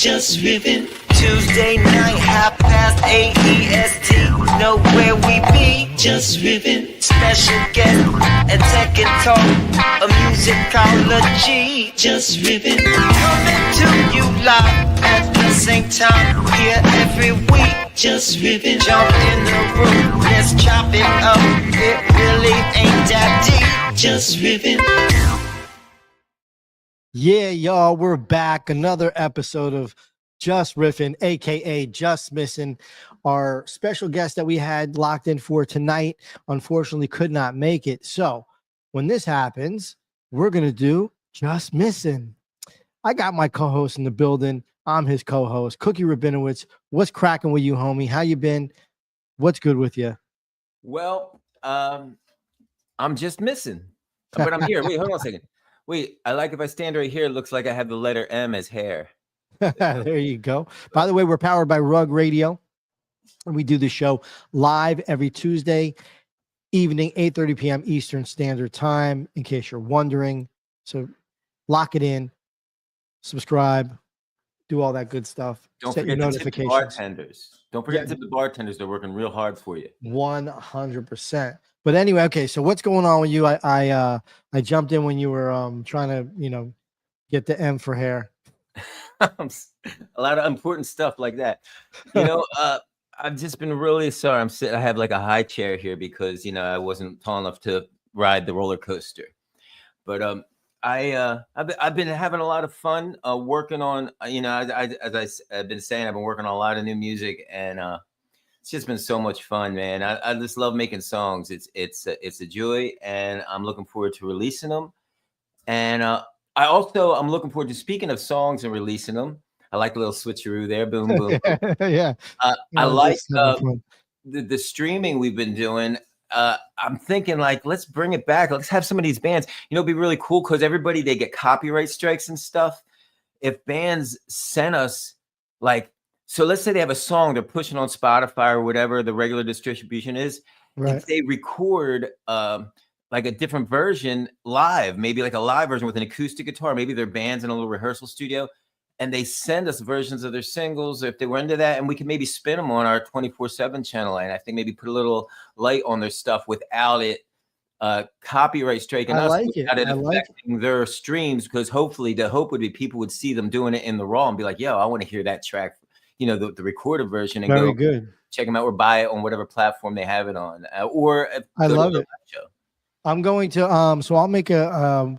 Jus Riffin. Tuesday night, 8:30 EST. Know where we be, Jus Riffin. Special guest, and tech and talk, a musicology, Jus Riffin. Coming to you live at the same time, here every week, Jus Riffin. Jump in the room, let's chop it up. It really ain't that deep, Jus Riffin. Yeah, y'all, we're back. Another episode of Jus Riffin, aka Just Missin. Our special guest that we had locked in for tonight, unfortunately, could not make it. So when this happens, we're gonna do Just Missin. I got my co-host in the building. I'm his co-host, Cookie Rabinowitz. What's cracking with you, homie? How you been? What's good with you? Well, I'm just missing, but I'm here. Wait, hold on a second. Wait, I like if I stand right here, it looks like I have the letter M as hair. There you go. By the way, we're powered by Rug Radio. And we do the show live every Tuesday evening, 8:30 p.m. Eastern Standard Time, in case you're wondering. So lock it in, subscribe, do all that good stuff. Don't Set your forget to tip the notifications. bartenders. Don't forget to tip the bartenders. They're working real hard for you. 100%. But anyway, okay, so what's going on with you? I jumped in when you were trying to, get the M for hair. A lot of important stuff like that. I've just been really sorry. I have like a high chair here because I wasn't tall enough to ride the roller coaster. But I've been having a lot of fun working on. As I've been saying, I've been working on a lot of new music, and it's just been so much fun, man. I just love making songs. It's a joy, and I'm looking forward to releasing them. And I'm looking forward to, speaking of songs and releasing them. I like a little switcheroo there. Boom, boom. Yeah. I like the streaming we've been doing. I'm thinking, like, let's bring it back. Let's have some of these bands. It'd be really cool because they get copyright strikes and stuff. If bands send us, so let's say they have a song they're pushing on Spotify or whatever the regular distribution is. Right. If they record like a different version live, maybe like a live version with an acoustic guitar, maybe their band's in a little rehearsal studio, and they send us versions of their singles, if they were into that, and we can maybe spin them on our 24/7 channel, and I think maybe put a little light on their stuff without it copyright striking us, without it affecting their streams, because hopefully the hope would be people would see them doing it in the raw and be like, yo, I want to hear that track, the recorded version, and Very good. Check them out or buy it on whatever platform they have it on. Or I love it. Show. I'm going to so I'll make a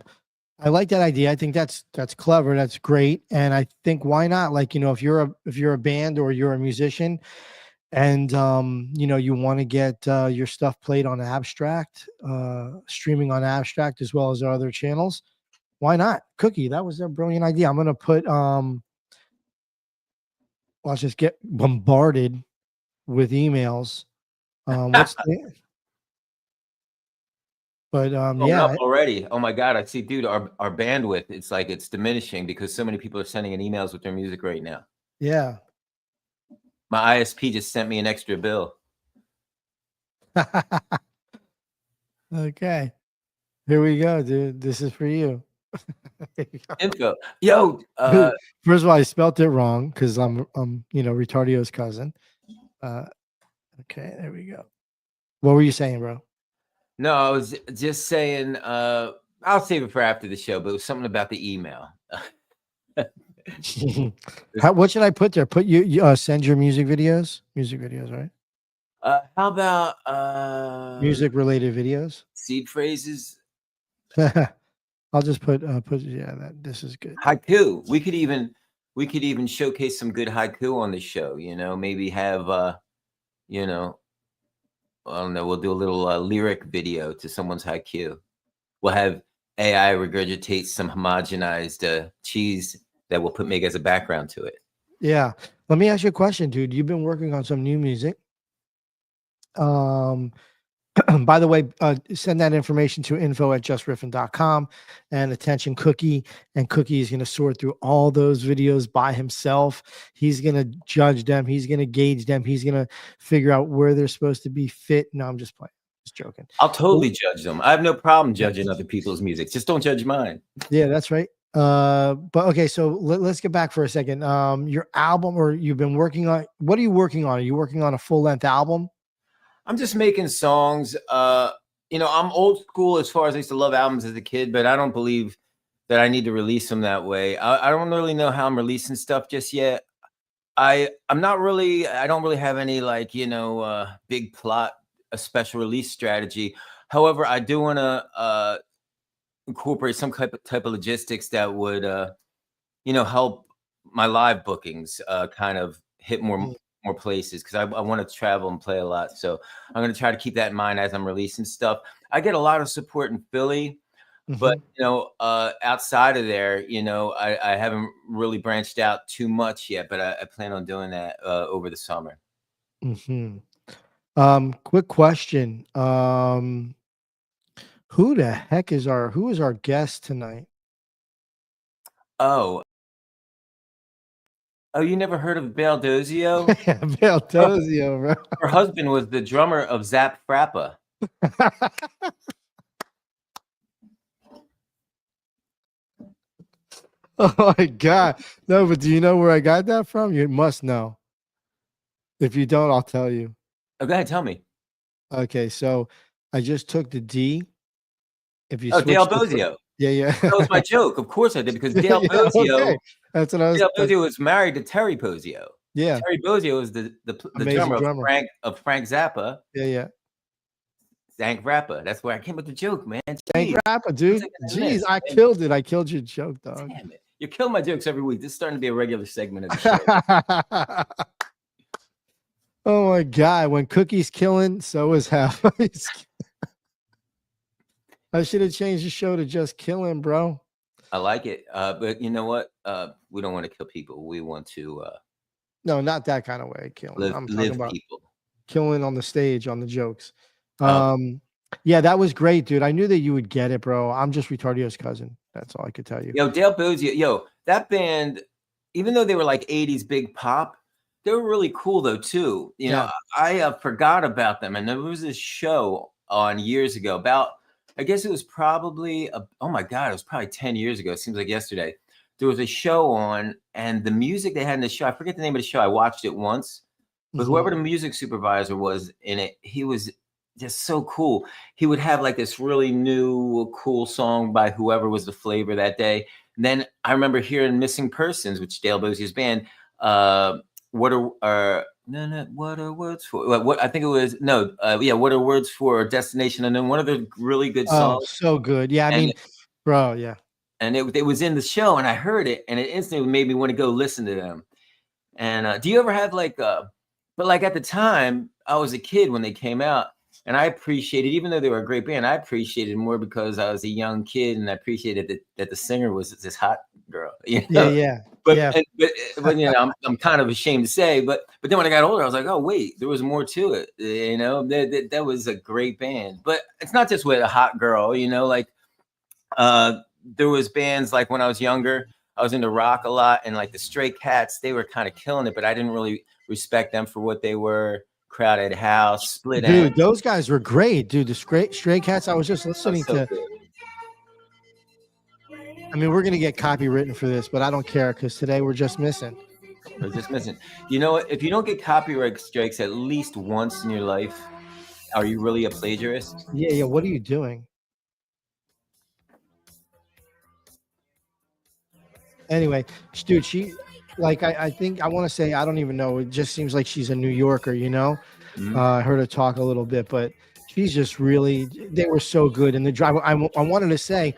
I like that idea. I think that's clever. That's great. And I think, why not? Like, if you're a band or you're a musician and you want to get your stuff played on Abstract, streaming on Abstract as well as our other channels, why not? Cookie, that was a brilliant idea. I'm gonna put let's just get bombarded with emails. What's the But yeah, already. Oh my God, I see, dude. Our bandwidth, it's diminishing because so many people are sending in emails with their music right now. Yeah. My ISP just sent me an extra bill. Okay, here we go, dude. This is for you. Info, yo. First of all, I spelt it wrong because I'm Retardio's cousin. Okay, there we go. What were you saying, bro? No, I was just saying, I'll save it for after the show, but it was something about the email. What should I put there? Put you send your music videos, right? How about music related videos? Seed phrases. I'll just put this is good. Haiku. We could even showcase some good haiku on the show, maybe have I don't know. We'll do a little lyric video to someone's haiku. We'll have AI regurgitate some homogenized cheese that we'll make as a background to it. Yeah. Let me ask you a question, dude. You've been working on some new music. By the way, send that information to info@jusriffin.com, and attention, Cookie. And Cookie is going to sort through all those videos by himself. He's going to judge them. He's going to gauge them. He's going to figure out where they're supposed to be fit. No, I'm just playing. Just joking. I'll totally judge them. I have no problem judging other people's music. Just don't judge mine. Yeah, that's right. But okay, so let's get back for a second. Your album, or you've been working on, what are you working on? Are you working on a full-length album? I'm just making songs. I'm old school as far as I used to love albums as a kid, but I don't believe that I need to release them that way. I don't really know how I'm releasing stuff just yet. I'm not really, I don't really have any big plot, a special release strategy. However, I do want to incorporate some type of logistics that would help my live bookings kind of hit more places, because I want to travel and play a lot. So I'm going to try to keep that in mind as I'm releasing stuff. I get a lot of support in Philly, but outside of there, I haven't really branched out too much yet, but I plan on doing that over the summer. Quick question. Who the heck is who is our guest tonight? Oh, you never heard of Belle Dozio? Belle Dozio, bro. Her husband was the drummer of Zap Frappa. Oh my God. No, but do you know where I got that from? You must know. If you don't, I'll tell you. Oh, go ahead, tell me. Okay, so I just took the D. If you Dale Bozio. Yeah. That was my joke. Of course I did, because Dale Bozio. Okay. That's what I was. Dale Bozio was married to Terry Bozio. Yeah. Terry Bozio was the drummer of Frank Zappa. Yeah. Zank Rappa. That's where I came with the joke, man. Zank Rappa, dude. Jeez, I killed it. I killed your joke, dog. Damn it. You kill my jokes every week. This is starting to be a regular segment of the show. Oh my God. When Cookie's killing, so is half. I should have changed the show to just killing, bro. I like it. But you know what? We don't want to kill people. We want to no, not that kind of way. Killing. I'm talking about people. Killing on the stage, on the jokes. Yeah, that was great, dude. I knew that you would get it, bro. I'm just Retardio's cousin. That's all I could tell you. Yo, Dale Bozio, that band, even though they were like 80s big pop, they were really cool though too. You know, I forgot about them, and there was this show on years ago about, I guess it was probably oh my God, it was probably 10 years ago. It seems like yesterday. There was a show on, and the music they had in the show, I forget the name of the show. I watched it once, but whoever the music supervisor was in it, he was just so cool. He would have like this really new, cool song by whoever was the flavor that day. And then I remember hearing Missing Persons, which Dale Bozio's band. What are words for? What I think it was what are words for Destination Unknown? One of the really good songs. Oh, so good. Yeah, I mean, bro, yeah. And it was in the show, and I heard it, and it instantly made me want to go listen to them. And do you ever have but at the time, I was a kid when they came out, and I appreciated, even though they were a great band, I appreciated more because I was a young kid, and I appreciated that the singer was this hot girl. You know? Yeah. But you know, I'm kind of ashamed to say, but then when I got older, I was like, oh wait, there was more to it. You know, that was a great band. But it's not just with a hot girl. You know, there was bands like when I was younger, I was into rock a lot, and like the Stray Cats, they were kind of killing it, but I didn't really respect them for what they were. Crowded House, Split Dude, End. those guys were great, dude. The Stray Cats, I was just listening to. Good. I mean, we're gonna get copywritten for this, but I don't care because today we're just missing. We're just missing. You know what? If you don't get copyright strikes at least once in your life, are you really a plagiarist? Yeah. What are you doing? Anyway, dude, I think I want to say, I don't even know. It just seems like she's a New Yorker, you know? Mm-hmm. I heard her talk a little bit, but she's just really, they were so good. And the driver, I wanted to say,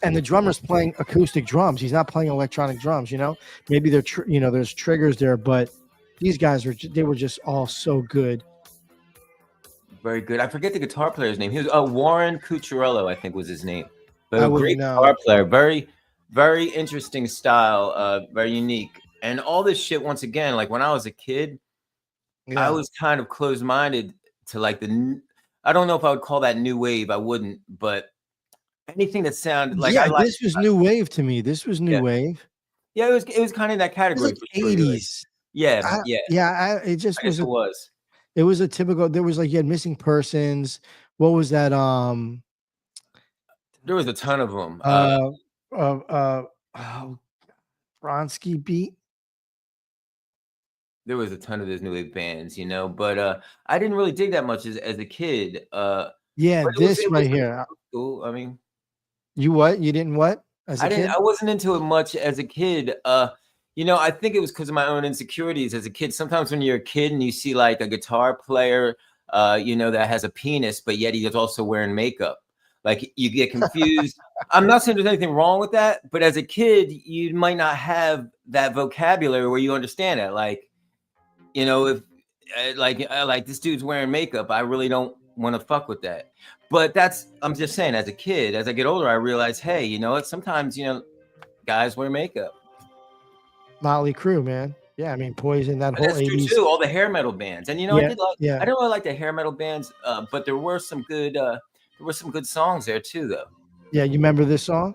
and the drummer's playing acoustic drums. He's not playing electronic drums, you know? Maybe they're, there's triggers there, but these guys they were just all so good. Very good. I forget the guitar player's name. He was Warren Cucciarello, I think was his name. But a great guitar player. Very, very interesting style. Very unique. And all this shit, once again, like when I was a kid, I was kind of closed-minded to like I don't know if I would call that new wave. I wouldn't, but anything that sounded like this was new wave to me. This was new wave. Yeah, it was kind of that category. It was like 80s. It was a typical. There was you had Missing Persons. What was that? There was a ton of them. Oh, Bronski beat. There was a ton of those new wave bands, you know, but I didn't really dig that much as a kid. Yeah, But this it right was here. cool. I mean, You what? You didn't what as a kid? I wasn't into it much as a kid. You know, I think it was because of my own insecurities as a kid. Sometimes when you're a kid and you see like a guitar player, you know, that has a penis, but yet he is also wearing makeup, like you get confused. I'm not saying there's anything wrong with that, but as a kid, you might not have that vocabulary where you understand it. Like, you know, if like this dude's wearing makeup, I really don't want to fuck with that. But I'm just saying, as a kid, as I get older, I realize, hey, you know what? Sometimes, you know, guys wear makeup. Motley Crue, man. Yeah, I mean Poison, that And whole that's true 80s. too. All the hair metal bands, and you know, Yeah, I yeah. don't really like the hair metal bands, but there were some good songs there too, though. Yeah, you remember this song?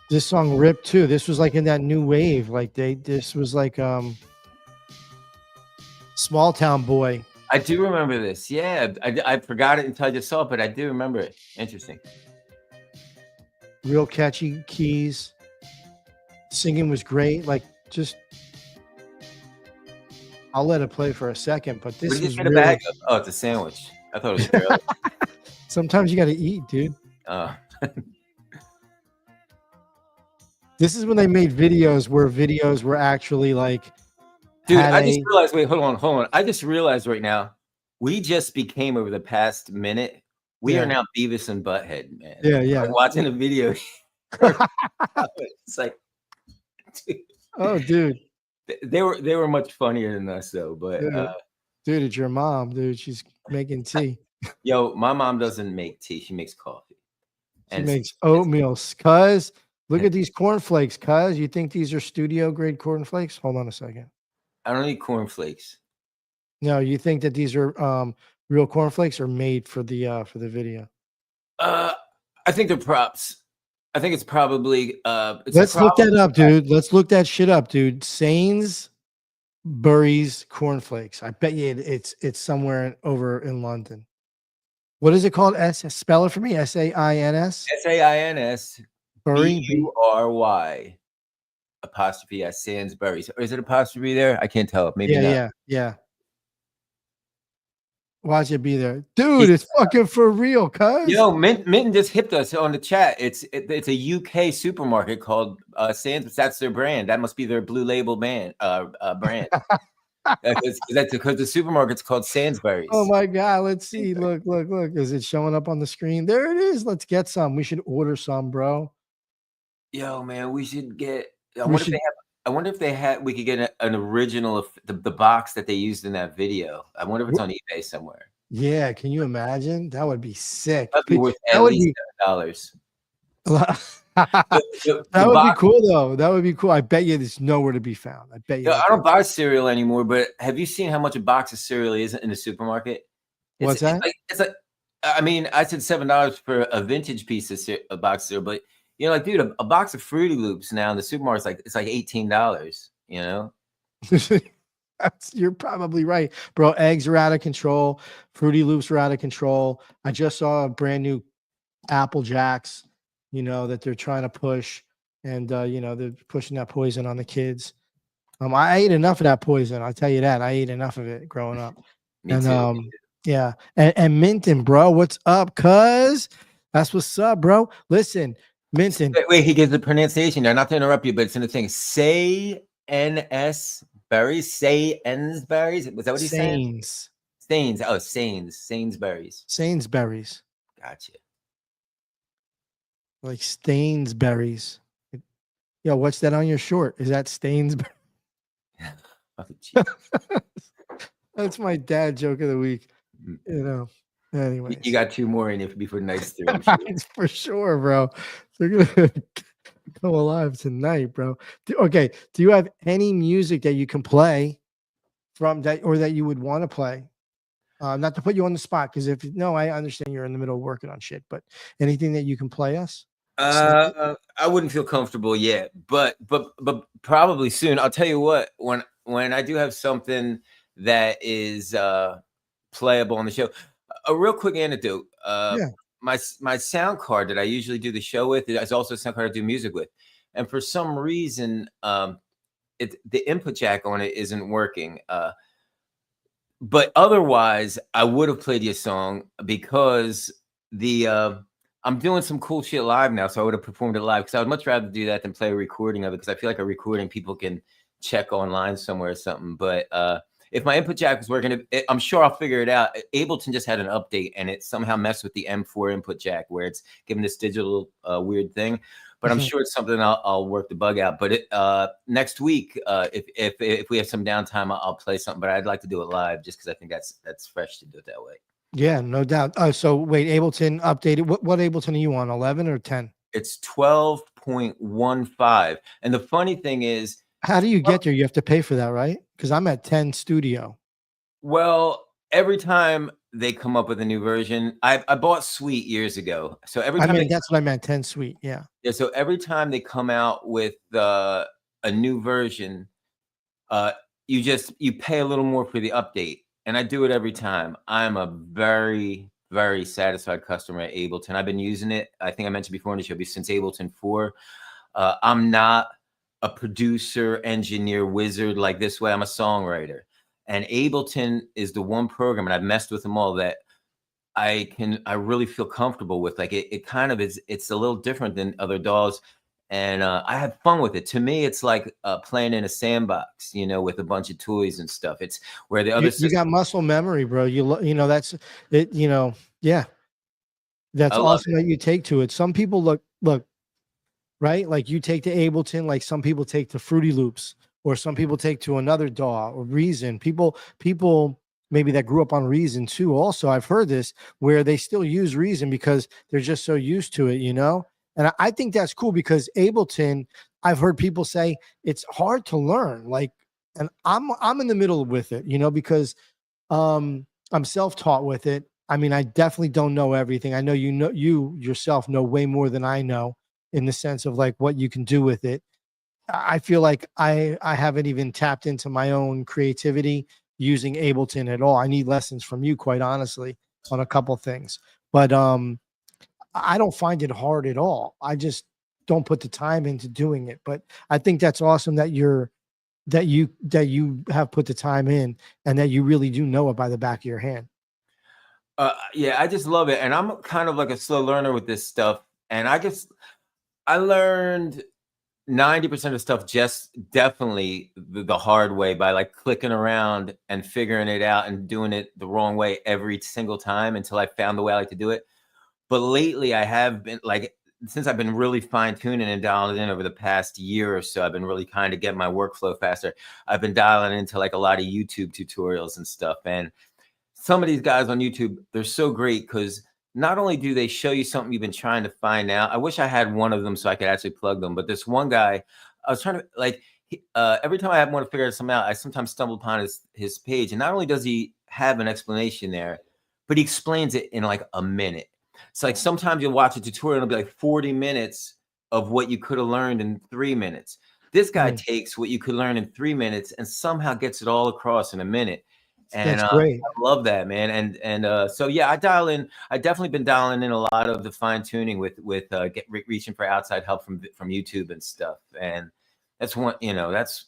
This song ripped too. This was like in that new wave. Like this was like Small Town Boy. I do remember this. Yeah, I forgot it until I just saw it, but I do remember it. Interesting. Real catchy keys. Singing was great. Like just I'll let it play for a second, but What this did you was get a really bag of? Oh, it's a sandwich. I thought it was barely. sometimes you gotta eat, dude. Uh, This is when they made videos where videos were actually like Dude, had I just a realized. Wait, hold on. I just realized right now, we just became over the past minute. We are yeah, now Beavis and Butthead, man. yeah. Like watching a video. It's like, dude, Oh, dude. they were much funnier than us though. But Dude, it's your mom, dude. She's making tea. yo, my mom doesn't make tea; she makes coffee, She and makes oatmeal. Cuz look at these cornflakes, cuz. You think these are studio grade cornflakes? Hold on a second. I don't eat cornflakes. No, you think that these are real cornflakes or made for the video? I think they're props. I think it's probably Let's look that up, dude. Let's look that shit up, dude. Sainsbury's cornflakes. I bet you it's somewhere over in London. What is it called? Spell it for me. Sains. Sains Bury. Bury apostrophe S Sainsbury's. Or is it apostrophe there? I can't tell. Maybe not. Yeah. Watch it be there, dude. It's fucking for real, cuz. Yo, Minton just hipped us on the chat. It's a UK supermarket called Sainsbury's. That's their brand. That must be their blue label brand. That's because the supermarket's called Sainsbury's. Oh my god, let's see. Look. Is it showing up on the screen? There it is. Let's get some. We should order some, bro. Yo, man, we should get. I wonder if they had. We could get an original of the box that they used in that video. I wonder if it's on eBay somewhere. Yeah, can you imagine? That would be sick. That'd be worth at least $7. That would be cool though. That would be cool. I bet you there's nowhere to be found. I bet you. I don't buy cereal anymore, but have you seen how much a box of cereal is in the supermarket? What's that? It's like I mean, I said $7 for a vintage piece of a box of cereal, but you know, like, dude, a box of Fruity Loops now in the supermarket it's like $18. You know, you're probably right, bro. Eggs are out of control. Fruity Loops are out of control. I just saw a brand new Apple Jacks, you know, that they're trying to push, and you know, they're pushing that poison on the kids. I ate enough of that poison. I'll tell you that. I ate enough of it growing up. Me too. Yeah. And Minton, bro, what's up? Cuz that's what's up, bro. Listen, Minton. Wait, he gives the pronunciation there. Not to interrupt you, but it's in the thing. Say NS berries. Say N's berries. Was that what he's saying? Stains. Oh, Sainsbury's. Sainsbury's. Gotcha. Like Stainsberries. Yo, what's that on your short? Is that Stainsbury? Oh, that's my dad joke of the week. You know. Anyway, you got two more in it before nice three. For sure, bro. They're gonna come alive tonight, bro. Okay. Do you have any music that you can play from that, or that you would want to play? Not to put you on the spot, because if no, I understand you're in the middle of working on shit, but anything that you can play us? I wouldn't feel comfortable yet, but probably soon. I'll tell you what, when I do have something that is playable on the show. A real quick anecdote. my sound card that I usually do the show with is also a sound card I do music with, and for some reason, the input jack on it isn't working. But otherwise, I would have played you a song because I'm doing some cool shit live now, so I would have performed it live because I would much rather do that than play a recording of it because I feel like a recording people can check online somewhere or something. But if my input jack was working, I'm sure I'll figure it out. Ableton just had an update and it somehow messed with the M4 input jack where it's giving this digital weird thing. But I'm sure it's something I'll work the bug out. But next week, if we have some downtime, I'll play something. But I'd like to do it live just because I think that's fresh to do it that way. Yeah, no doubt. So wait, Ableton updated. What Ableton are you on? 11 or 10? It's 12.15. And the funny thing is, how do you get there? You have to pay for that, right? Because I'm at 10 Studio. Well, every time they come up with a new version, I bought Suite years ago. So every time that's what I meant, 10 Suite. Yeah. Yeah. So every time they come out with a new version, you pay a little more for the update. And I do it every time. I'm a very, very satisfied customer at Ableton. I've been using it. I think I mentioned before in the show, since Ableton 4. I'm not a producer, engineer, wizard like this way. I'm a songwriter. And Ableton is the one program, and I've messed with them all, that I really feel comfortable with. Like it kind of is, it's a little different than other DAWs. And I have fun with it. To me, it's like playing in a sandbox, with a bunch of toys and stuff. It's where the other you got muscle memory, bro. That's it. Yeah, that's awesome that you take to it. Some people look, right? Like you take to Ableton, like some people take to Fruity Loops, or some people take to another DAW or Reason. People maybe that grew up on Reason too. Also, I've heard this where they still use Reason because they're just so used to it, And I think that's cool because Ableton, I've heard people say it's hard to learn. Like, and I'm in the middle with it, because I'm self-taught with it. I mean, I definitely don't know everything. I know you yourself know way more than I know in the sense of like what you can do with it. I feel like I haven't even tapped into my own creativity using Ableton at all. I need lessons from you, quite honestly, on a couple things. But I don't find it hard at all. I just don't put the time into doing it. But I think that's awesome that you have put the time in and that you really do know it by the back of your hand. Yeah, I just love it. And I'm kind of like a slow learner with this stuff. And I learned 90% of stuff just definitely the hard way by like clicking around and figuring it out and doing it the wrong way every single time until I found the way I like to do it. But lately I have been like, since I've been really fine tuning and dialing in over the past year or so, I've been really kind of getting my workflow faster. I've been dialing into like a lot of YouTube tutorials and stuff. And some of these guys on YouTube, they're so great because not only do they show you something you've been trying to find out. I wish I had one of them so I could actually plug them. But this one guy, I was trying to like, every time I want to figure something out, I sometimes stumble upon his page. And not only does he have an explanation there, but he explains it in like a minute. It's like sometimes you'll watch a tutorial and it'll be like 40 minutes of what you could have learned in 3 minutes. This guy takes what you could learn in 3 minutes and somehow gets it all across in a minute. And that's great. I love that, man. And so yeah, I definitely been dialing in a lot of the fine tuning with reaching for outside help from YouTube and stuff. And that's one, it's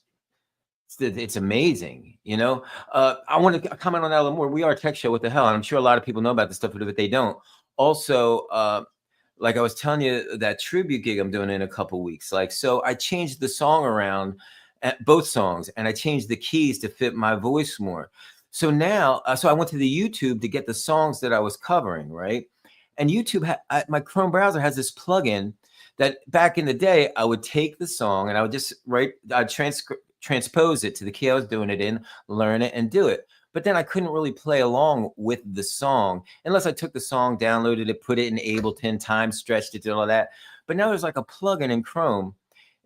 amazing. I want to comment on that a little more. We are a tech show. What the hell? And I'm sure a lot of people know about this stuff, but if they don't, also, like I was telling you, that tribute gig I'm doing in a couple weeks. Like, so I changed the song around, at both songs, and I changed the keys to fit my voice more. So now, so I went to the YouTube to get the songs that I was covering, right? And YouTube, my Chrome browser has this plugin that back in the day, I would take the song and I would just I'd transpose it to the key I was doing it in, learn it, and do it. But then I couldn't really play along with the song unless I took the song, downloaded it, put it in Ableton, time stretched it, did all that. But now there's like a plugin in Chrome.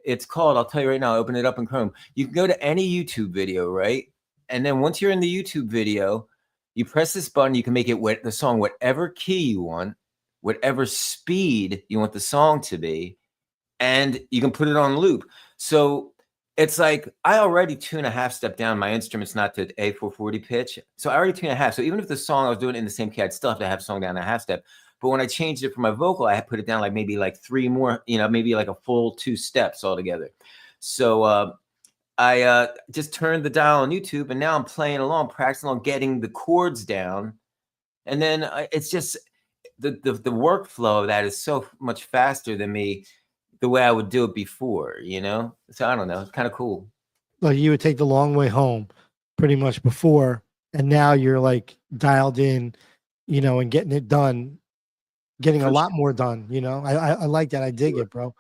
It's called, I'll tell you right now, open it up in Chrome. You can go to any YouTube video, right? And then once you're in the YouTube video, you press this button, you can make it the song whatever key you want, whatever speed you want the song to be, and you can put it on loop. So it's like I already tune a half step down. My instrument's not to A440 pitch. So I already tune a half. So even if the song I was doing in the same key, I'd still have to have song down a half step. But when I changed it for my vocal, I had put it down like maybe like 3 more, maybe like a full 2 steps altogether. So I just turned the dial on YouTube, and now I'm playing along, practicing on getting the chords down. And then it's just the workflow of that is so much faster than me the way I would do it before, So I don't know. It's kind of cool. Like you would take the long way home pretty much before, and now you're like dialed in, and getting it done, getting a lot more done, I like that. I dig it, bro.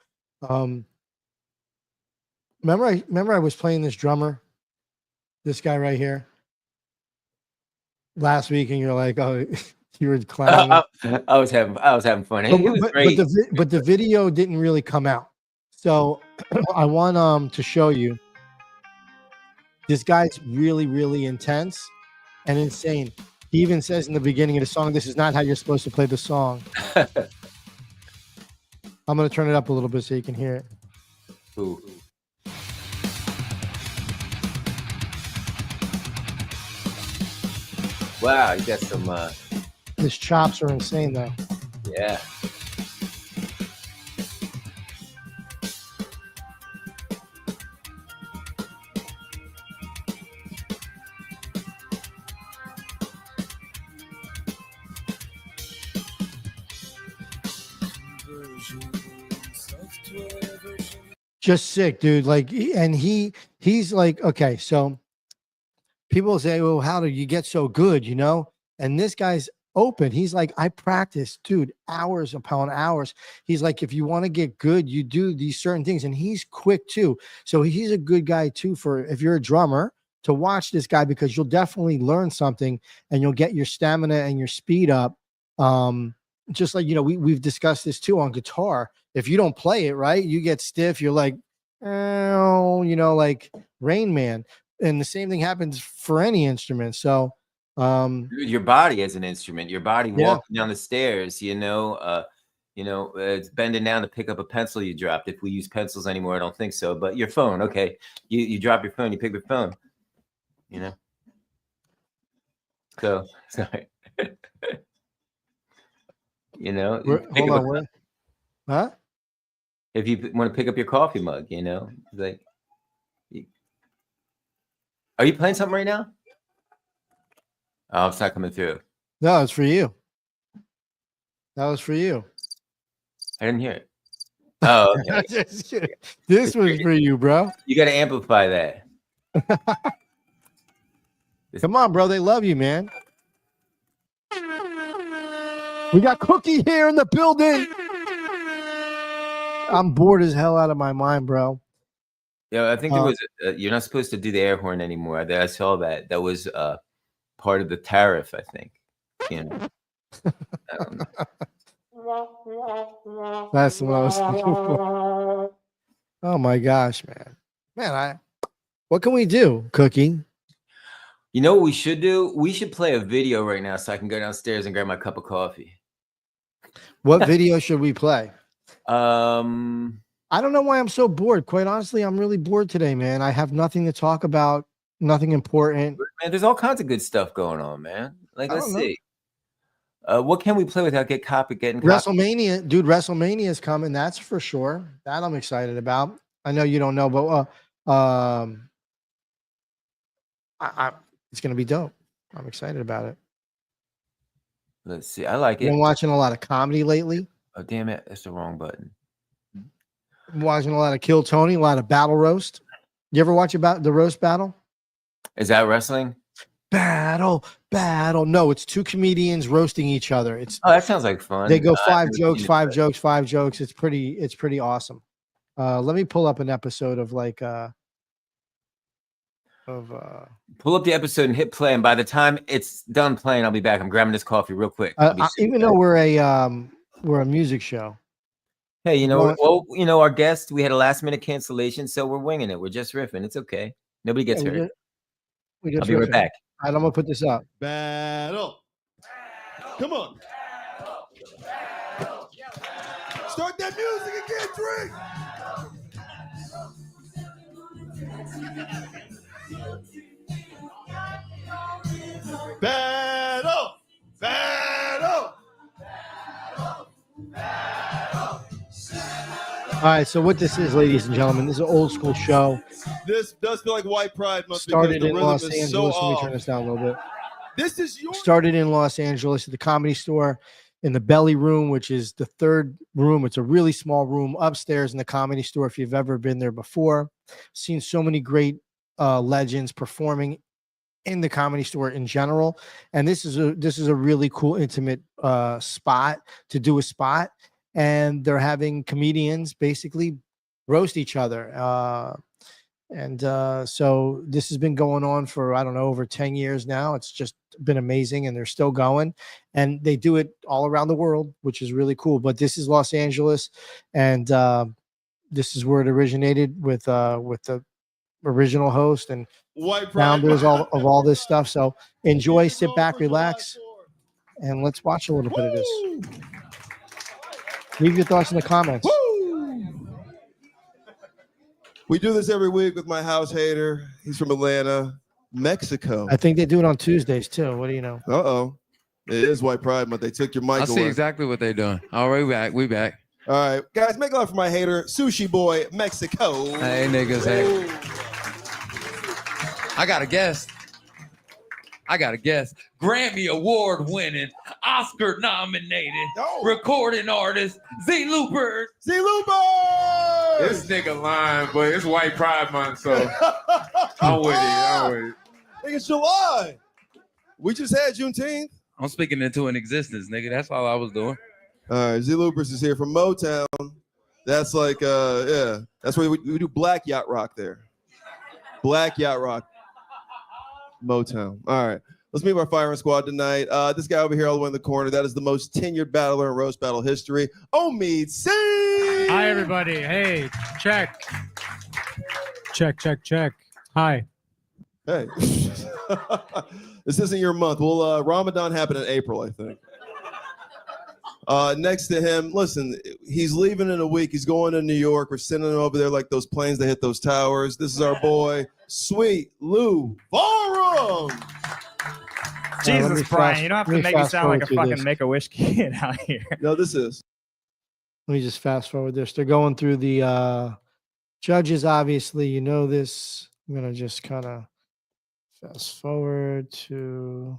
Remember I was playing this drummer, this guy right here last week, and you're like, oh, you were clowning. I was having fun. It was great. But the video didn't really come out. So I want to show you. This guy's really, really intense and insane. He even says in the beginning of the song, this is not how you're supposed to play the song. I'm going to turn it up a little bit so you can hear it. Ooh. Wow, you got some... His chops are insane, though. Yeah. Just sick, dude. Like, and he's like, okay, so people say, well, how do you get so good, And this guy's open. He's like, I practice, dude, hours upon hours. He's like, if you want to get good, you do these certain things. And he's quick too. So he's a good guy too, for if you're a drummer, to watch this guy, because you'll definitely learn something and you'll get your stamina and your speed up. Just like, we've discussed this too on guitar. If you don't play it right, you get stiff. You're like, oh, like Rain Man. And the same thing happens for any instrument. So, your body is an instrument. Your body walking down the stairs, it's bending down to pick up a pencil you dropped. If we use pencils anymore, I don't think so. But your phone, okay, you drop your phone, you pick your phone, So sorry. Hold on, huh? If you want to pick up your coffee mug, like, are you playing something right now? Oh, it's not coming through. No, it's for you. That was for you. I didn't hear it. Oh, okay. This was for you, bro. You got to amplify that. Come on, bro. They love you, man. We got Cookie here in the building. I'm bored as hell out of my mind, bro. Yeah, I think there was. You're not supposed to do the air horn anymore. I saw that. That was part of the tariff, I think. I don't know. That's what I was looking for. Oh my gosh, man. What can we do, Cookie? You know what we should do? We should play a video right now so I can go downstairs and grab my cup of coffee. What video should we play? I don't know why I'm so bored. Quite honestly, I'm really bored today, man. I have nothing to talk about, nothing important. Man, there's all kinds of good stuff going on, man. Like, let's see. What can we play without getting WrestleMania, dude. WrestleMania is coming. That's for sure. That I'm excited about. I know you don't know, but it's gonna be dope. I'm excited about it. Let's see. I like it. Been watching a lot of comedy lately. Oh, damn it. That's the wrong button. I'm watching a lot of Kill Tony, a lot of Battle Roast. You ever watch about the roast battle? Is that wrestling? Battle. No, it's two comedians roasting each other. That sounds like fun. They go five jokes. It's pretty awesome. Let me pull up an episode of pull up the episode and hit play, and by the time it's done playing, I'll be back. I'm grabbing this coffee real quick. Even though we're a music show. Hey, our guest, we had a last minute cancellation, so we're winging it. We're just riffing. It's okay. Nobody gets hurt. I'll be right back. All right, I'm gonna put this up. Battle. Come on. Start that music again, Drake. Battle. All right, so what this is, ladies and gentlemen, this is an old school show. This does feel like White Pride Month Started because the in rhythm Los is Angeles. so Let me off. turn this down a little bit. This is your Started in Los Angeles at the Comedy Store in the Belly Room, which is the third room. It's a really small room upstairs in the Comedy Store. If you've ever been there before, seen so many great legends performing in the Comedy Store in general, and this is a really cool intimate spot to do a spot, and they're having comedians basically roast each other. So this has been going on for, I don't know, over 10 years now. It's just been amazing, and they're still going, and they do it all around the world, which is really cool. But this is Los Angeles, and this is where it originated with the original host and White Pride founders Month. of all this stuff. So enjoy, sit back, relax, and let's watch a little bit of this. Leave your thoughts in the comments. We do this every week with my house hater. He's from Atlanta, Mexico. I think they do it on Tuesdays too. What do you know? Uh-oh. It is White Pride Month. They took your mic I away. see exactly what they're doing. All right, we back. We back. All right. Guys, make a lot for my hater, Sushi Boy, Mexico. Hey, niggas. Hey. I got a guess. Grammy Award winning, Oscar nominated, recording artist, Z Looper. Z Looper! This nigga lying, but it's White Pride Month, so I'm with it. I'm with it. I think it's July. We just had Juneteenth. I'm speaking into an existence, nigga. That's all I was doing. All right, Z Loopers is here from Motown. That's like, yeah, that's where we do Black Yacht Rock there. Black Yacht Rock, Motown. All right, let's meet our firing squad tonight. This guy over here all the way in the corner, that is the most tenured battler in roast battle history, Missin. Hi, everybody. Hey, check. Check. Hi. Hey. This isn't your month. Well, Ramadan happened in April, I think. Next to him, listen, he's leaving in a week. He's going to New York. We're sending him over there like those planes that hit those towers. This is our boy, Sweet Lou Ballroom. Jesus, Brian, you don't have to make me sound like a fucking Make-A-Wish kid out here. No, this is. Let me just fast forward this. They're going through the judges. Obviously, you know this. I'm gonna just kind of fast forward to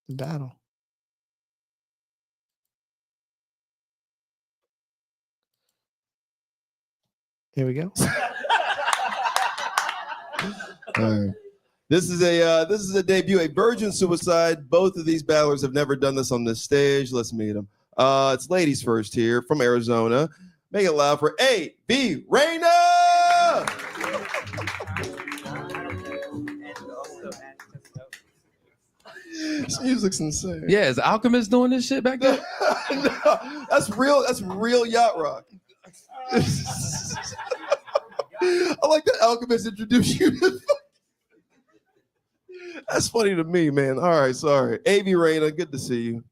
the battle. Here we go. All right. This is a debut, a virgin suicide. Both of these battlers have never done this on this stage. Let's meet them. It's ladies first here from Arizona. Make it loud for A.B. Reyna. This music's insane. Yeah, is Alchemist doing this shit back there? No, that's real yacht rock. I like that Alchemist introduced you to. That's funny to me, man. All right, sorry. A.B. Reyna, good to see you.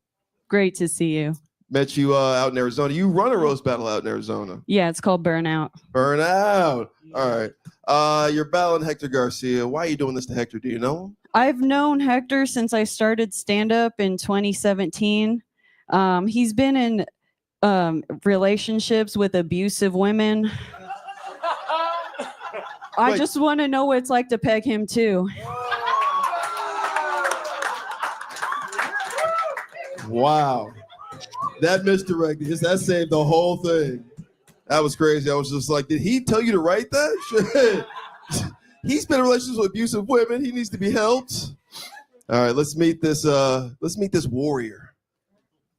Great to see you. Met you out in Arizona. You run a roast battle out in Arizona. Yeah, it's called Burnout. Burnout. All right. You're battling Hector Garcia. Why are you doing this to Hector? Do you know him? I've known Hector since I started stand-up in 2017. He's been in relationships with abusive women. I just want to know what it's like to peg him too. Wow. That misdirected. That saved the whole thing. That was crazy. I was just like, did he tell you to write that? Shit. He's been in relationships with abusive women. He needs to be helped. All right, let's meet this warrior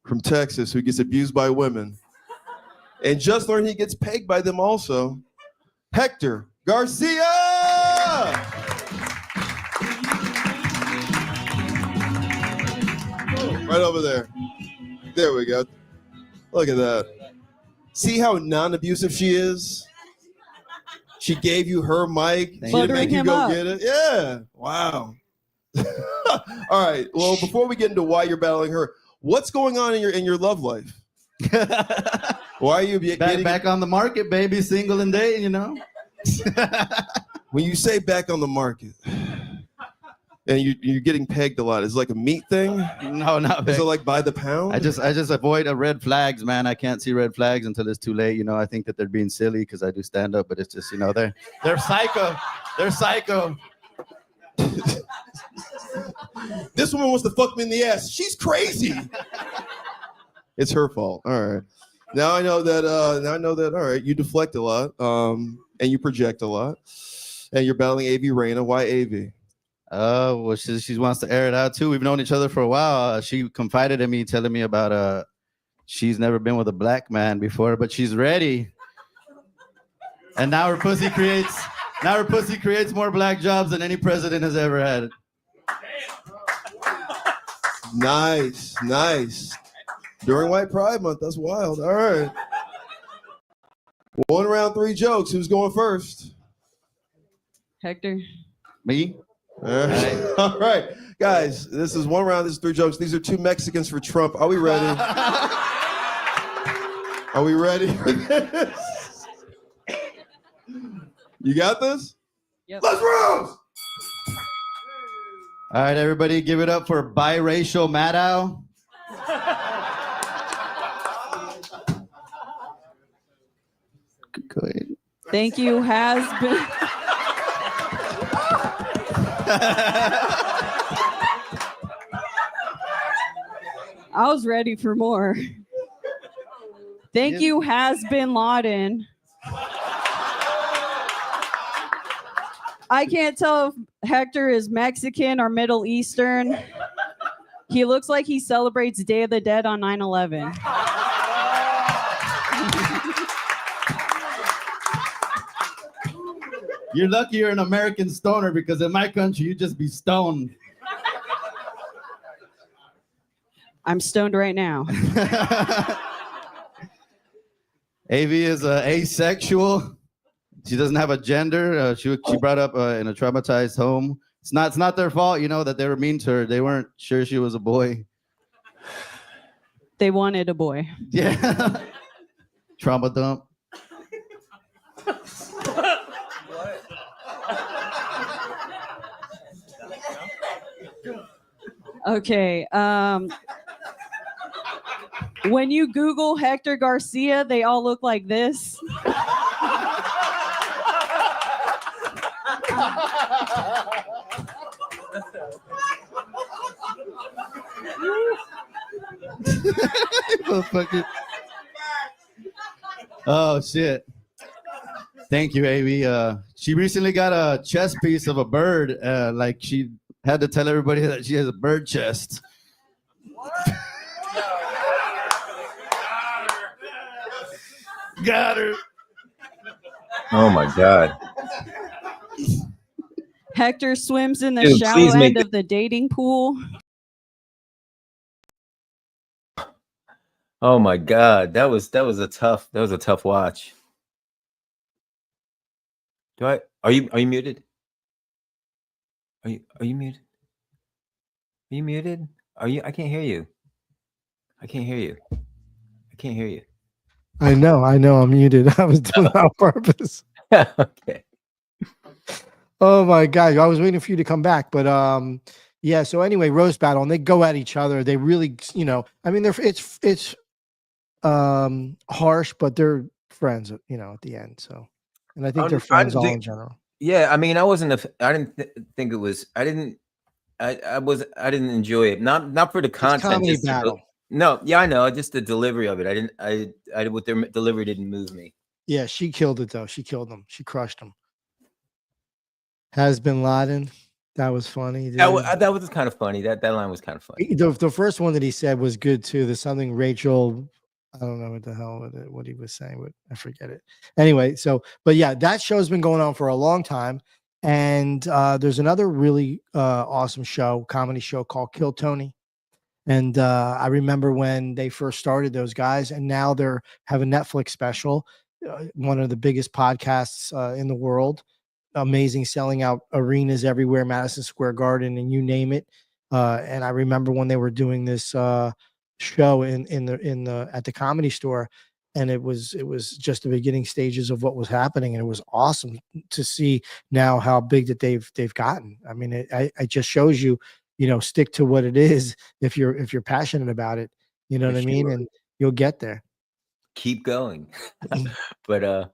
from Texas who gets abused by women. And just learned he gets pegged by them also. Hector Garcia! Right over there. There we go. Look at that. See how non-abusive she is? She gave you her mic. She didn't make you go get it. Yeah. Wow. All right. Well, before we get into why you're battling her, what's going on in your love life? Why are you back on the market, baby, single and dating, you know? When you say back on the market, And you're getting pegged a lot. Is it like a meat thing? No, not Is big. it like by the pound? I just avoid red flags, man. I can't see red flags until it's too late. You know, I think that they're being silly because I do stand up, but it's just, you know, they're psycho. They're psycho. This woman wants to fuck me in the ass. She's crazy. It's her fault. All right. Now I know that. All right, you deflect a lot, and you project a lot, and you're battling AV Reina. Why AV? Well, she wants to air it out too. We've known each other for a while. She confided in me, telling me about she's never been with a black man before, but she's ready. And now her pussy creates more black jobs than any president has ever had. Nice. During White Pride Month, that's wild. All right. 1 round, 3 jokes. Who's going first? Hector. Me? All right. Guys, this is 1 round, this is 3 jokes. These are 2 Mexicans for Trump. Are we ready? Are we ready for this? You got this? Yep. Let's roll! All right, everybody, give it up for biracial Maddow. Go ahead. Thank you has been. I was ready for more. Thank you has been Laden. I can't tell if Hector is Mexican or Middle Eastern. He looks like he celebrates Day of the Dead on 9/11. You're lucky you're an American stoner because in my country, you'd just be stoned. I'm stoned right now. AV is asexual. She doesn't have a gender. She brought up in a traumatized home. It's not their fault, you know, that they were mean to her. They weren't sure she was a boy. They wanted a boy. Yeah. Trauma dump. Okay. When you Google Hector Garcia, they all look like this. Oh shit. Thank you, AV. She recently got a chest piece of a bird. Like she had to tell everybody that she has a bird chest. Got her. Oh my God. Hector swims in the Dude, shallow please make end of the dating pool. Oh my God. That was a tough watch. Are you muted? Are you muted? Are you muted? I can't hear you. I can't hear you. I know I'm muted. I was doing it on purpose. Okay. Oh my God. I was waiting for you to come back. But yeah, so anyway, roast battle, and they go at each other. They really, you know, I mean, it's harsh, but they're friends, you know, at the end. So, and I think they're friends in general. Yeah, I mean, I didn't think it was. I didn't enjoy it. Not for the content. Comedy battle. No, yeah, I know. Just the delivery of it. I what their delivery didn't move me. Yeah, she killed it though. She killed him. She crushed him. Has been Laden. That was funny. Dude. That was kind of funny. That line was kind of funny. The first one that he said was good too. There's something Rachel. I don't know what the hell what he was saying, but I forget it. Anyway, but yeah, that show's been going on for a long time. And there's another really awesome comedy show called Kill Tony. And I remember when they first started those guys, and now they have a Netflix special, one of the biggest podcasts in the world. Amazing, selling out arenas everywhere, Madison Square Garden, and you name it. And I remember when they were doing this show at the Comedy Store, and it was just the beginning stages of what was happening, and it was awesome to see now how big that they've gotten. I mean, it just shows you, stick to what it is if you're passionate about it. You know For what I mean? sure. And you'll get there. Keep going. But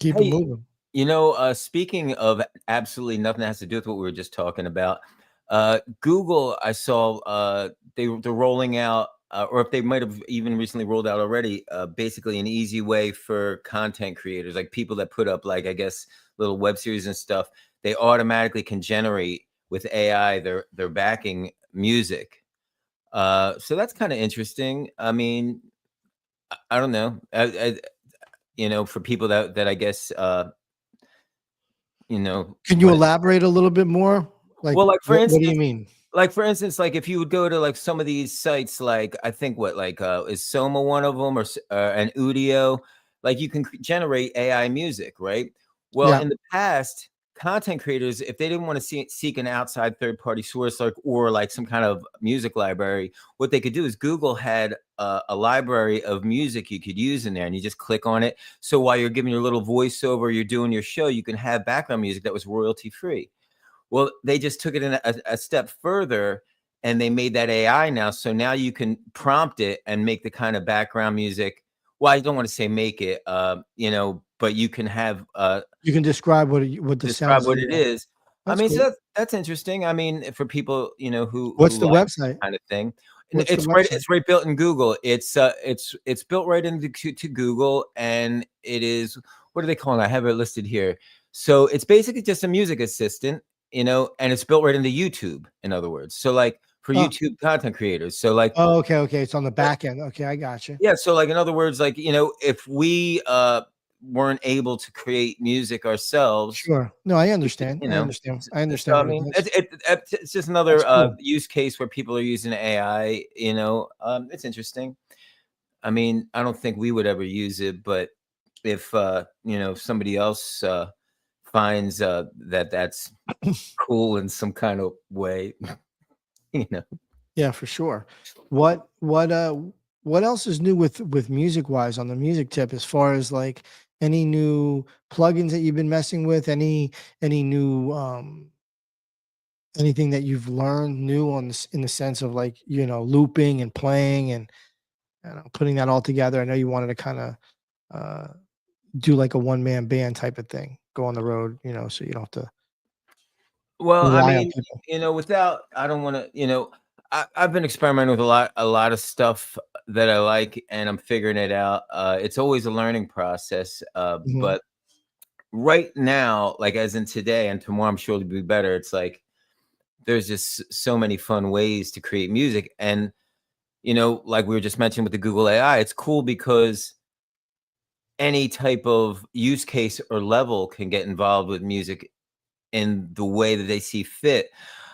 Keep it hey, moving. speaking of absolutely nothing that has to do with what we were just talking about, Google, I saw they're rolling out, or if they might have even recently rolled out already, basically an easy way for content creators, like people that put up, like, I guess, little web series and stuff. They automatically can generate with AI their backing music. So that's kind of interesting. I mean, I don't know. For people that I guess, Can you elaborate a little bit more? Like, well, like for what do instance, you mean? like if you would go to like some of these sites, like I think is Soma one of them, or an Udio, like you can generate AI music, right? Well, Yeah. in the past, content creators, if they didn't want to seek an outside third party source, or like some kind of music library, what they could do is Google had a library of music you could use in there, and you just click on it. So while you're giving your little voiceover, you're doing your show, you can have background music that was royalty free. Well, they just took it in a step further, and they made that AI now. So now you can prompt it and make the kind of background music. Well, I don't want to say make it, but you can have You can describe what the describe sounds what it is. I That's mean, cool. so that's interesting. I mean, for people, What's who the like website? kind of thing. And What's the it's right. website? It's right built in Google. It's built right into to Google, and it is, what do they call it? I have it listed here. So it's basically just a music assistant, and it's built right into YouTube. In other words, so like for Oh. YouTube content creators. So like, Oh, okay. It's on the back end. Okay, I got you. yeah. So like, in other words, like, if we weren't able to create music ourselves, Sure. No, I understand. you I know. understand. I understand So I what it mean, is. it's just another That's cool. use case where people are using AI. It's interesting. I mean, I don't think we would ever use it, but if if somebody else finds that that's cool in some kind of way, Yeah, for sure. What else is new with music wise on the music tip, as far as like any new plugins that you've been messing with, any new anything that you've learned new on this, in the sense of like, looping and playing and putting that all together. I know you wanted to kind of do like a one-man band type of thing, go on the road, so you don't have to Well, I rely on mean, people. I don't want to, I've been experimenting with a lot of stuff that I like, and I'm figuring it out. It's always a learning process. Mhm. But right now, like as in today and tomorrow, I'm sure it'll be better. It's like, there's just so many fun ways to create music. And, like we were just mentioning with the Google AI, it's cool because any type of use case or level can get involved with music in the way that they see fit.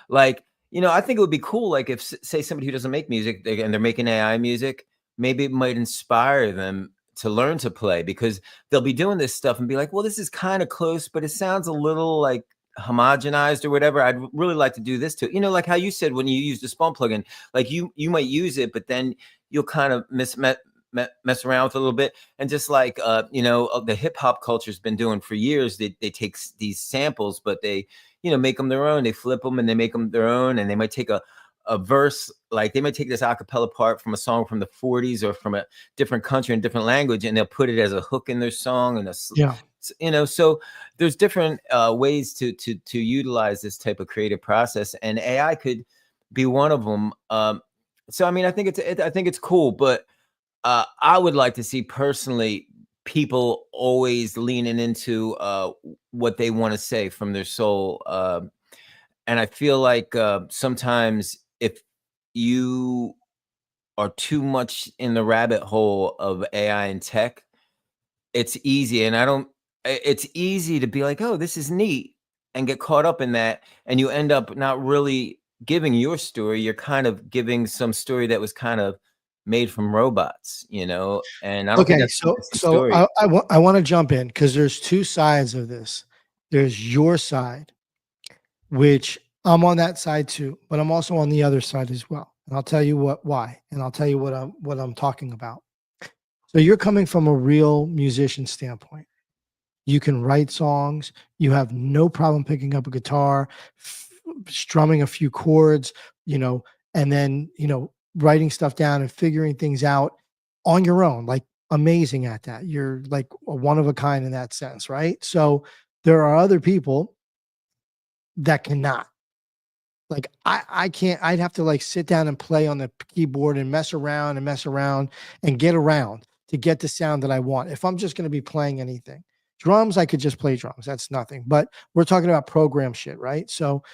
Like, I think it would be cool, like if, say, somebody who doesn't make music, and they're making AI music, maybe it might inspire them to learn to play, because they'll be doing this stuff and be like, well, this is kind of close, but it sounds a little like homogenized or whatever. I'd really like to do this too. Like how you said when you use the Spawn plugin, like you might use it, but then you'll kind of mess around with it a little bit. And just like the hip hop culture's been doing for years, they take these samples, but they make them their own. They flip them and they make them their own, and they might take a verse, like they might take this a cappella part from a song from the 40s or from a different country and different language, and they'll put it as a hook in their song. And so there's different ways to utilize this type of creative process, and AI could be one of them. So I mean, I think it's cool, but I would like to see personally people always leaning into what they want to say from their soul. And I feel like sometimes if you are too much in the rabbit hole of AI and tech, it's easy. And it's easy to be like, oh, this is neat, and get caught up in that. And you end up not really giving your story. You're kind of giving some story that was kind of made from robots, and I don't think Okay, that's so the story. I want to jump in because there's two sides of this. There's your side, which I'm on that side too, but I'm also on the other side as well. And I'll tell you why, and I'll tell you what I'm talking about. So you're coming from a real musician standpoint. You can write songs. You have no problem picking up a guitar, strumming a few chords, and then, writing stuff down and figuring things out on your own. Like, amazing at that. You're like a one of a kind in that sense, right? So there are other people that cannot. Like, I can't. I'd have to like sit down and play on the keyboard and mess around and get around to get the sound that I want. If I'm just going to be playing anything, drums, I could just play drums. That's nothing. But we're talking about program shit, right? So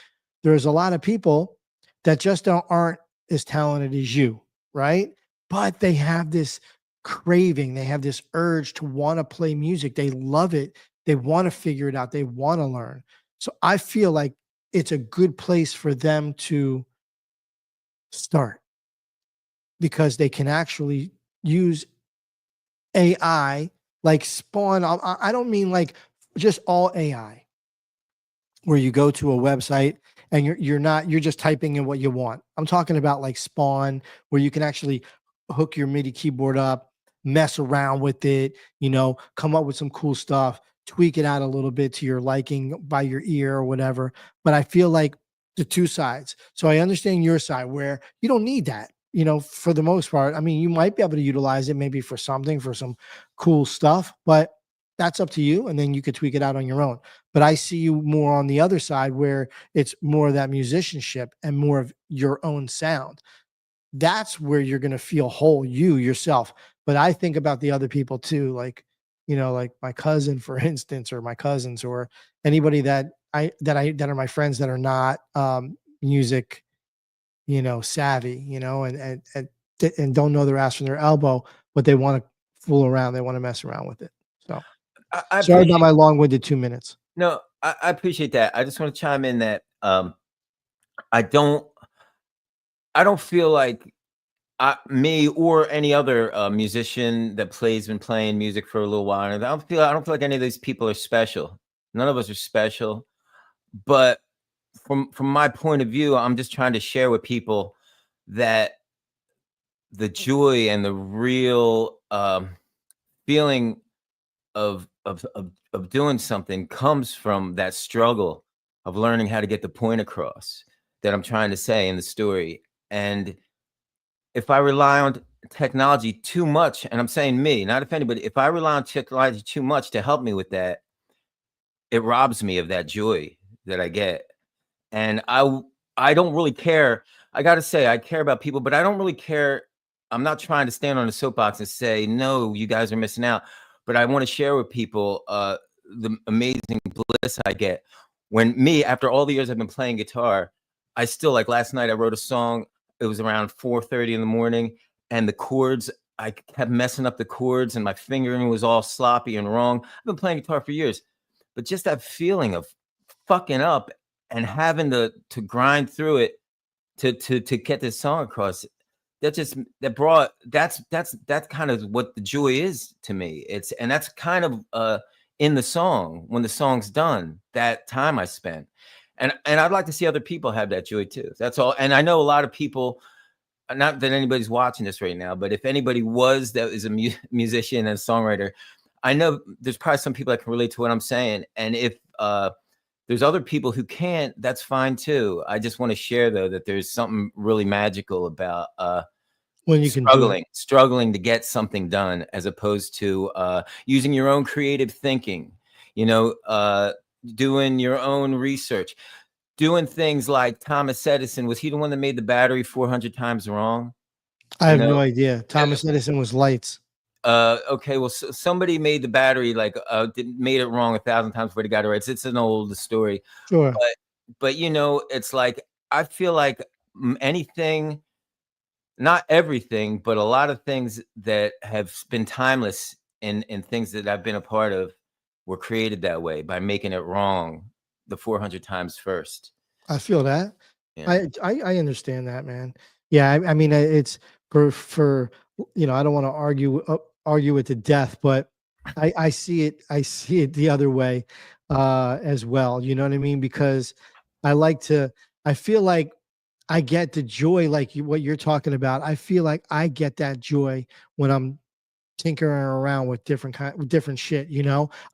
there's a lot of people that just aren't as talented as you, right? But they have this craving. They have this urge to want to play music. They love it. They want to figure it out. They want to learn. So I feel like it's a good place for them to start, because they can actually use AI, like Spawn. I don't mean like just all AI, where you go to a website and you're just typing in what you want. I'm talking about like Spawn, where you can actually hook your MIDI keyboard up, mess around with it, come up with some cool stuff, tweak it out a little bit to your liking by your ear or whatever. But I feel like the two sides. So I understand your side where you don't need that, for the most part. I mean, you might be able to utilize it maybe for something, for some cool stuff, but that's up to you. And then you could tweak it out on your own. But I see you more on the other side, where it's more of that musicianship and more of your own sound. That's where you're going to feel whole, yourself. But I think about the other people too, like, like my cousin, for instance, or my cousins, or anybody that are my friends that are not music, savvy, and don't know their ass from their elbow, but they want to fool around. They want to mess around with it. So I sorry about my long-winded 2 minutes. No, I appreciate that. I just want to chime in that I don't feel like me or any other musician that been playing music for a little while. I don't feel like any of these people are special. None of us are special. But from my point of view, I'm just trying to share with people that the joy and the real feeling of doing something comes from that struggle of learning how to get the point across that I'm trying to say in the story. And if I rely on technology too much, and I'm saying me, not if anybody, if I rely on technology too much to help me with that, it robs me of that joy that I get. And I don't really care. I got to say, I care about people, but I don't really care. I'm not trying to stand on a soapbox and say, no, you guys are missing out. But I want to share with people the amazing bliss I get when after all the years I've been playing guitar, I still, like last night, I wrote a song. It was around 4:30 in the morning, and the chords, I kept messing up the chords, and my fingering was all sloppy and wrong. I've been playing guitar for years, but just that feeling of fucking up and having to grind through it to get this song across, that's kind of what the joy is to me. And that's kind of in the song, when the song's done, that time I spent. And I'd like to see other people have that joy too. That's all. And I know a lot of people, not that anybody's watching this right now, but if anybody that is a musician and a songwriter, I know there's probably some people that can relate to what I'm saying. And if there's other people who can't, that's fine too. I just want to share though that there's something really magical about when you struggling to get something done, as opposed to using your own creative thinking, doing your own research, doing things like Thomas Edison. Was he the one that made the battery 400 times wrong? I have no idea. Thomas Edison was lights. Okay, well, somebody made the battery made it wrong 1,000 times before they got it right. It's an old story. Sure. But it's like, I feel like anything, not everything, but a lot of things that have been timeless in things that I've been a part of were created that way, by making it wrong the 400 times first. I feel that. Yeah. I understand that, man. Yeah, I mean, it's for I don't want to argue it to death, but I see it the other way as well. You know what I mean? Because I feel like I get the joy, like what you're talking about. I feel like I get that joy when I'm tinkering around with different shit.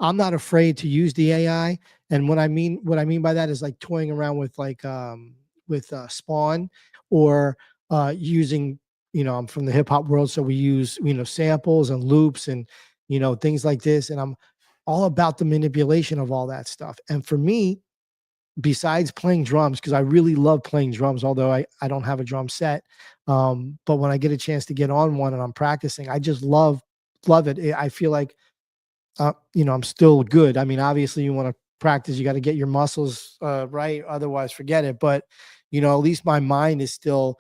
I'm not afraid to use the AI. And what I mean by that is like toying around with Spawn, or using, I'm from the hip hop world, so we use, samples and loops and, things like this. And I'm all about the manipulation of all that stuff. And for me, besides playing drums, because I really love playing drums, although I don't have a drum set. But when I get a chance to get on one and I'm practicing, I just love it. I feel like, I'm still good. I mean, obviously you want to practice, you got to get your muscles right. Otherwise forget it. But, at least my mind is still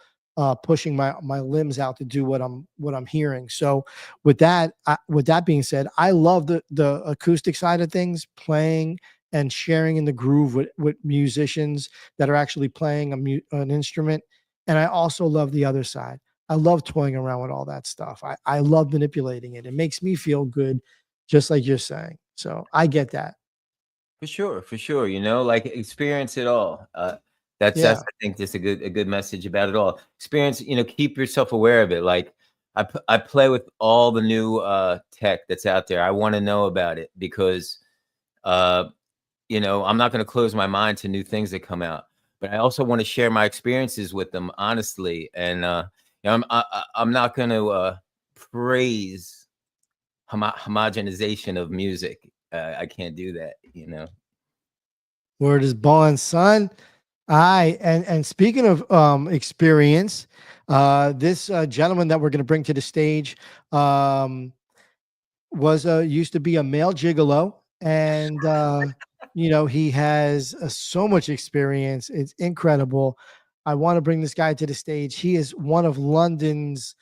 pushing my limbs out to do what I'm hearing. So with that being said, I love the acoustic side of things, playing and sharing in the groove with musicians that are actually playing an instrument. And I also love the other side. I love toying around with all that stuff. I love manipulating it. It makes me feel good, just like you're saying. So I get that. For sure. Like experience it all. That's I think just a good message about it all. Experience, keep yourself aware of it. Like I play with all the new tech that's out there. I want to know about it because I'm not going to close my mind to new things that come out, but I also want to share my experiences with them honestly. And I'm not going to praise homogenization of music. I can't do that, Word is bond, son. And speaking of experience, this gentleman that we're going to bring to the stage was used to be a male gigolo, and he has so much experience. It's incredible. I want to bring this guy to the stage. He is one of London's.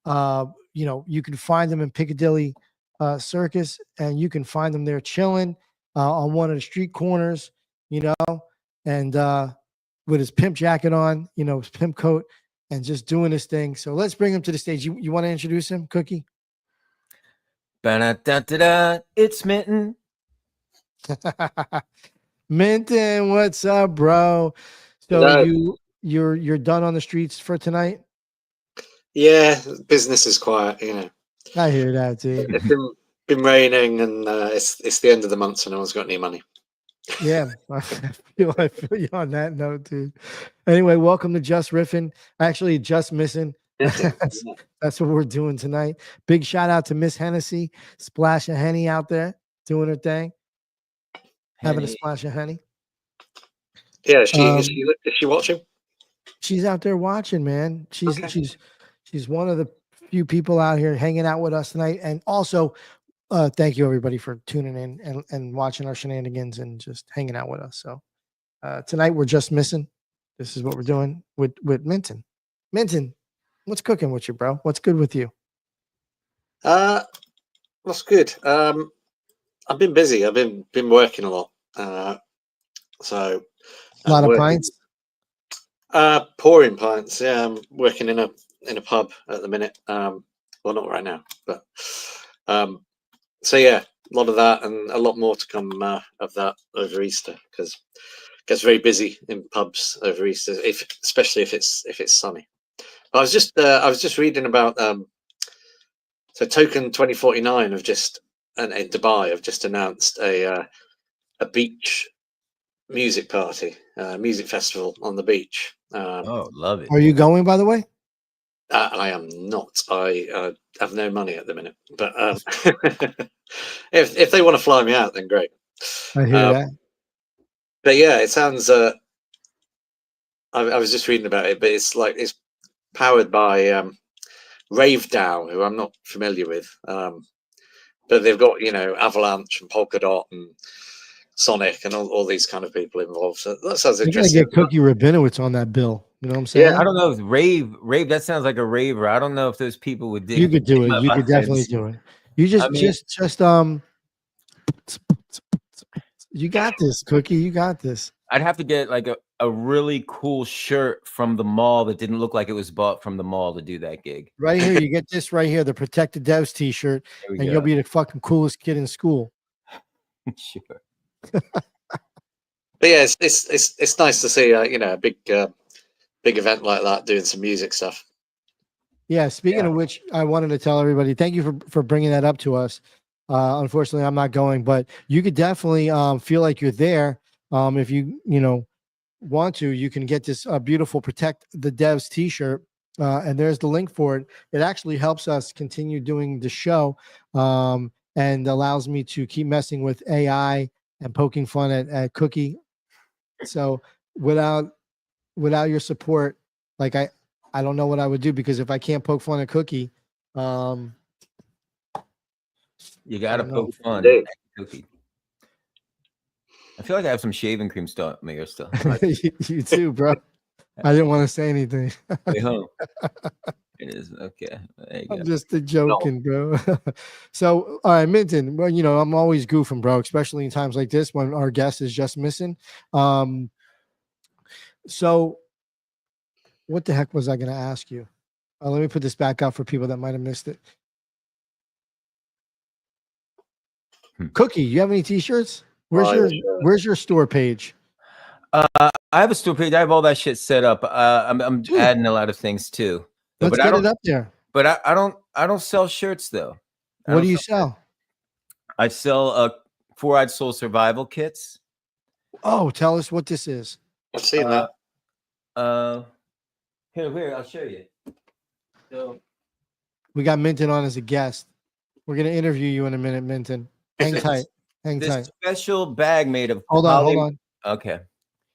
You can find him in Piccadilly Circus, and you can find him there chilling on one of the street corners. And with his pimp jacket on, his pimp coat, and just doing his thing. So let's bring him to the stage. You want to introduce him, Cookie? Ba-da-da-da-da. It's Minton. Minton, what's up, bro? So you're done on the streets for tonight? Yeah, business is quiet. I hear that, dude. It's been raining, and it's the end of the month, so no one's got any money. Yeah, I feel you on that note, dude. Anyway, welcome to Jus Riffin. Actually, Just Missin. That's what we're doing tonight. Big shout out to Miss Hennessy, Splash of Henny out there doing her thing, having a splash of Henny. Yeah, is she watching? She's out there watching, man. She's one of the few people out here hanging out with us tonight. And also, thank you everybody for tuning in and watching our shenanigans and just hanging out with us. So tonight we're just missing. This is what we're doing with Minton. Minton, what's cooking with you, bro? What's good with you? What's good? I've been busy. I've been working a lot. So a lot of pints. Pouring pints. Yeah, I'm working in a pub at the minute. Well, not right now, but so yeah, a lot of that and a lot more to come of that over Easter, because it gets very busy in pubs over Easter, especially if it's sunny. I was just reading about so Token 2049 have just in Dubai have just announced a beach music party, music festival on the beach. Oh, love it. Are you going, by the way? I am not. I have no money at the minute, but if they want to fly me out, then great. I hear that. But yeah, it sounds. I was just reading about it, but it's powered by Rave DAO, who I'm not familiar with, but they've got Avalanche and Polka Dot and Sonic and all these kind of people involved. So that sounds interesting. You gotta get Cookie Rabinowitz on that bill. You know what I'm saying? Yeah, I don't know if rave. That sounds like a raver. I don't know if those people would dig. You could do it. You could definitely do it. You just you got this, Cookie. You got this. I'd have to get like a really cool shirt from the mall that didn't look like it was bought from the mall to do that gig. Right here, you get this right here, the Protected Devs t-shirt, and you'll be the fucking coolest kid in school. Sure. But yeah, it's nice to see a big event like that doing some music stuff. Yeah. Speaking Yeah. of which, I wanted to tell everybody, thank you for bringing that up to us. Unfortunately, I'm not going, but you could definitely feel like you're there. If you want to, you can get this beautiful Protect the Devs T-shirt, and there's the link for it. It actually helps us continue doing the show, and allows me to keep messing with AI and poking fun at Cookie. So without your support, like I don't know what I would do, because if I can't poke fun at Cookie, You got to don't know. poke fun. Indeed. Cookie. I feel like I have some shaving cream stuff in my ear still. you too, bro. I didn't want to say anything. Wait, hold on. It is okay. There you I'm go. just joking, bro. So, all right, Minton. Well, I'm always goofing, bro, especially in times like this when our guest is just missing. So, what the heck was I going to ask you? Let me put this back out for people that might have missed it. Cookie, you have any T-shirts? Where's your store page? I have a store page. I have all that shit set up. I'm adding a lot of things too. Let's get it up there. But I don't sell shirts though. What do you sell? I sell 4-Eyed Soul survival kits. Oh, tell us what this is. I've seen that. Here, I'll show you. So We got Minton on as a guest. We're gonna interview you in a minute, Minton. Hang tight. Hang this tight. special bag made of Hold on. Okay.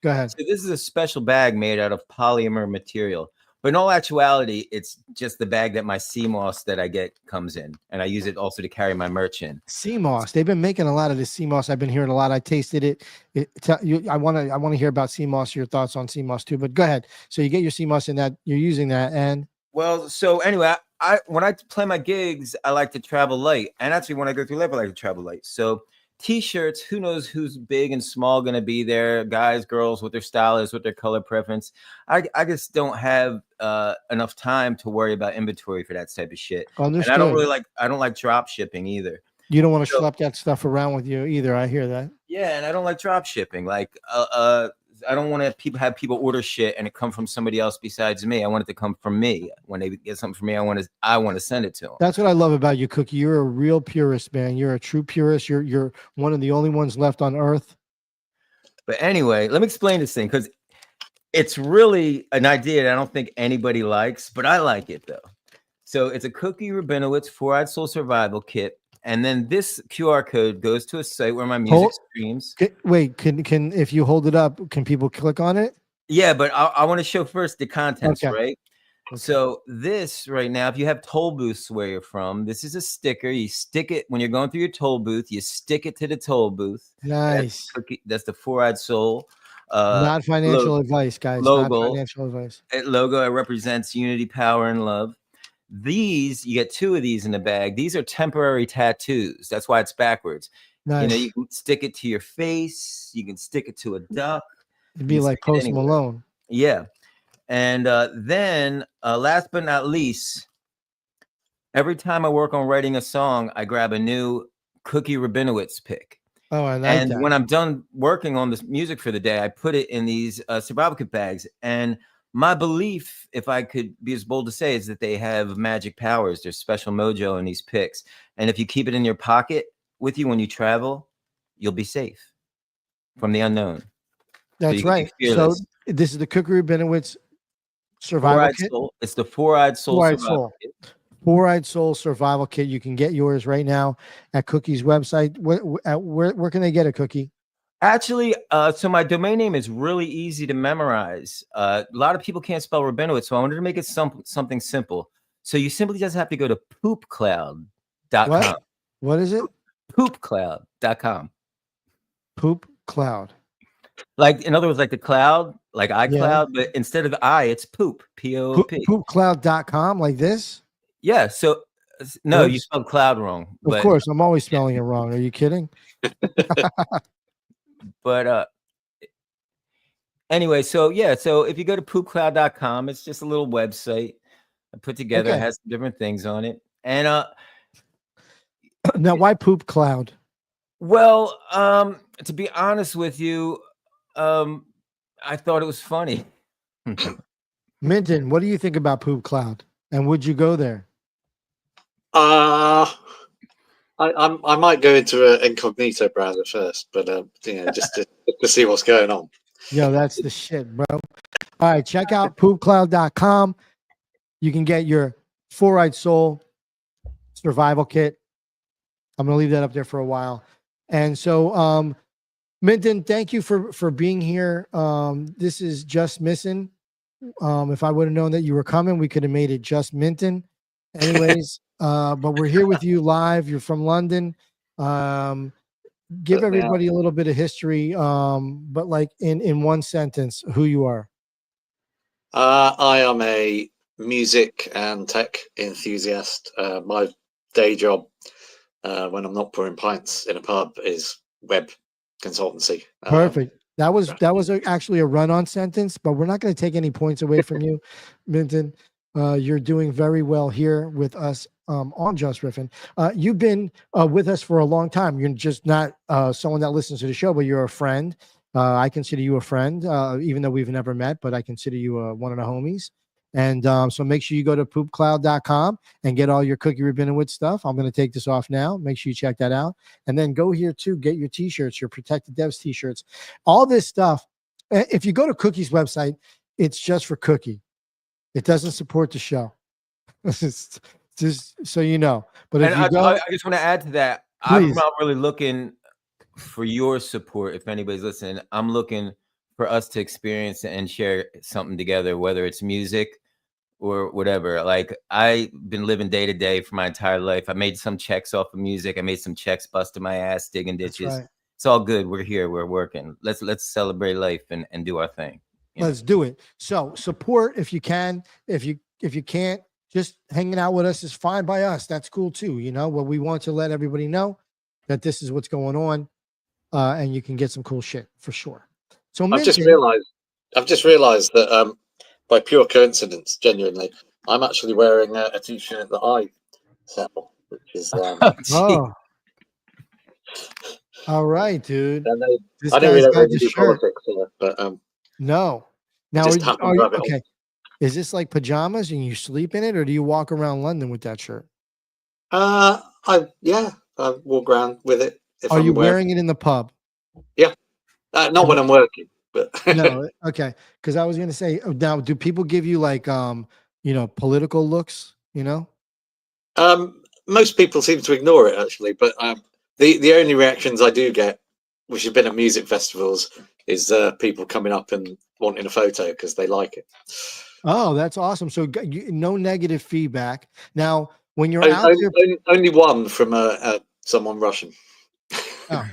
Go ahead. So this is a special bag made out of polymer material. But in all actuality, it's just the bag that my sea moss that I get comes in. And I use it also to carry my merch in. Sea moss. They've been making a lot of this sea moss. I've been hearing a lot. I tasted it. I want to hear about sea moss, your thoughts on sea moss too. But go ahead. So you get your sea moss in that, you're using that, and well, so anyway, I when I play my gigs, I like to travel light. And actually when I go through life, I like to travel light. So T-shirts, who knows who's big and small going to be there, guys, girls, what their style is, what their color preference. I just don't have enough time to worry about inventory for that type of shit. Understood. And I don't like drop shipping either. You don't want to schlep that stuff around with you either. I hear that. Yeah, and I don't like drop shipping. Like I don't want to have people order shit and it come from somebody else besides me. I want it to come from me. When they get something from me, I want to send it to them. That's what I love about you, Cookie. You're a real purist, man. You're a true purist. You're one of the only ones left on Earth. But anyway, let me explain this thing, because it's really an idea that I don't think anybody likes, but I like it though. So it's a Cookie Rabinowitz 4-Eyed Soul survival kit. And then this QR code goes to a site where my music streams. Wait, can if you hold it up, can people click on it? Yeah, but I want to show first the contents, Okay. right? Okay. So this right now, if you have toll booths where you're from, this is a sticker. You stick it when you're going through your toll booth. You stick it to the toll booth. Nice. That's the 4-Eyed Soul. Not financial advice, guys. Logo. Not financial advice. Logo. It represents unity, power, and love. These, you get 2 of these in the bag. These are temporary tattoos. That's why it's backwards. Nice. You can stick it to your face. You can stick it to a duck. It'd be like Post Malone. Yeah. And then last but not least, every time I work on writing a song, I grab a new Cookie Rabinowitz pick. Oh, I like that. When I'm done working on this music for the day, I put it in these survival kit bags. And my belief, if I could be as bold to say, is that they have magic powers. There's special mojo in these picks. And if you keep it in your pocket with you when you travel, you'll be safe from the unknown. That's right. So this is the Cookie Rabinowitz survival kit. It's the 4-Eyed Soul survival kit. 4-Eyed Soul survival kit. You can get yours right now at Cookie's website. Where can they get a Cookie? Actually, so my domain name is really easy to memorize. A lot of people can't spell Rabinowitz, so I wanted to make it something simple. So you simply just have to go to poopcloud.com. What is it? Poopcloud.com. Poop Cloud. Like, in other words, like the cloud, like iCloud, but instead of the I, it's poop. P-O-O-P. Poopcloud.com, like this? Yeah. So, no, you spelled cloud wrong. Of course, I'm always spelling it wrong. Are you kidding? But anyway, so yeah, so if you go to poopcloud.com, it's just a little website I put together. It has different things on it. And now, why Poop Cloud? Well, to be honest with you, I thought it was funny. Minton, what do you think about Poop Cloud? And would you go there? I might go into an incognito browser first, but just to see what's going on. Yo, that's the shit, bro. All right, check out poopcloud.com. You can get your Four-Eyed Soul survival kit. I'm gonna leave that up there for a while. And so, Minton, thank you for being here. This is Just Missin. If I would have known that you were coming, we could have made it Just Minton. Anyways, but we're here with you live. You're from London. Give everybody a little bit of history, but like in one sentence, who you are. I am a music and tech enthusiast. My day job, when I'm not pouring pints in a pub, is web consultancy. Perfect. That was actually a run-on sentence, but we're not going to take any points away from you, Minton. You're doing very well here with us on Jus Riffin. You've been with us for a long time. You're just not someone that listens to the show, but you're a friend. I consider you a friend, even though we've never met, but I consider you one of the homies. And so make sure you go to poopcloud.com and get all your Cookie Ribbon and Wood stuff. I'm going to take this off now. Make sure you check that out. And then go here too, get your t-shirts, your Protected Devs t-shirts, all this stuff. If you go to Cookie's website, it's just for Cookie. It doesn't support the show. just so you know. But if and you go, I just want to add to that. Please. I'm not really looking for your support. If anybody's listening, I'm looking for us to experience and share something together, whether it's music or whatever. Like, I've been living day to day for my entire life. I made some checks off of music. I made some checks busting my ass, digging ditches. right. It's all good. We're here. We're working. Let's celebrate life and do our thing. Let's do it. So support if you can. If you can't, just hanging out with us is fine by us. That's cool too. You know, what we want to let everybody know that this is what's going on, and you can get some cool shit for sure. So I've just realized that by pure coincidence, genuinely, I'm actually wearing a t-shirt that I sell, which is oh. All right, dude. I don't really do politics here, but no. Now, just are you, to have it on. okay. Is this like pajamas and you sleep in it, or do you walk around London with that shirt? I walk around with it. Are you wearing it in the pub? Yeah, not when I'm working, but no. Okay, because I was gonna say, now, do people give you like political looks? You know, most people seem to ignore it actually, but the only reactions I do get, which have been at music festivals, is people coming up and wanting a photo because they like it. Oh, that's awesome. So no negative feedback. Now, when you're out there, only one from someone Russian. Oh.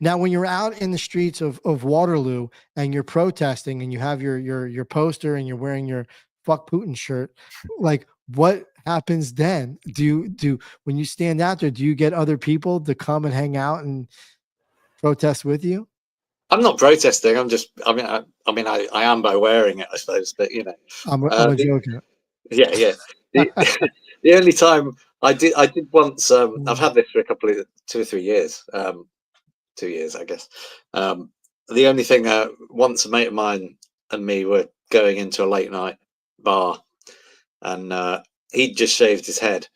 Now, when you're out in the streets of Waterloo and you're protesting and you have your poster and you're wearing your "Fuck Putin" shirt, like, what happens then? Do when you stand out there, do you get other people to come and hang out and protest with you? I'm not protesting. I'm just. I am by wearing it, I suppose. But you know, I'm joking. Yeah. The only time I did once. I've had this for a couple of 2 or 3 years. 2 years, I guess. The only thing, once a mate of mine and me were going into a late night bar, and he'd just shaved his head,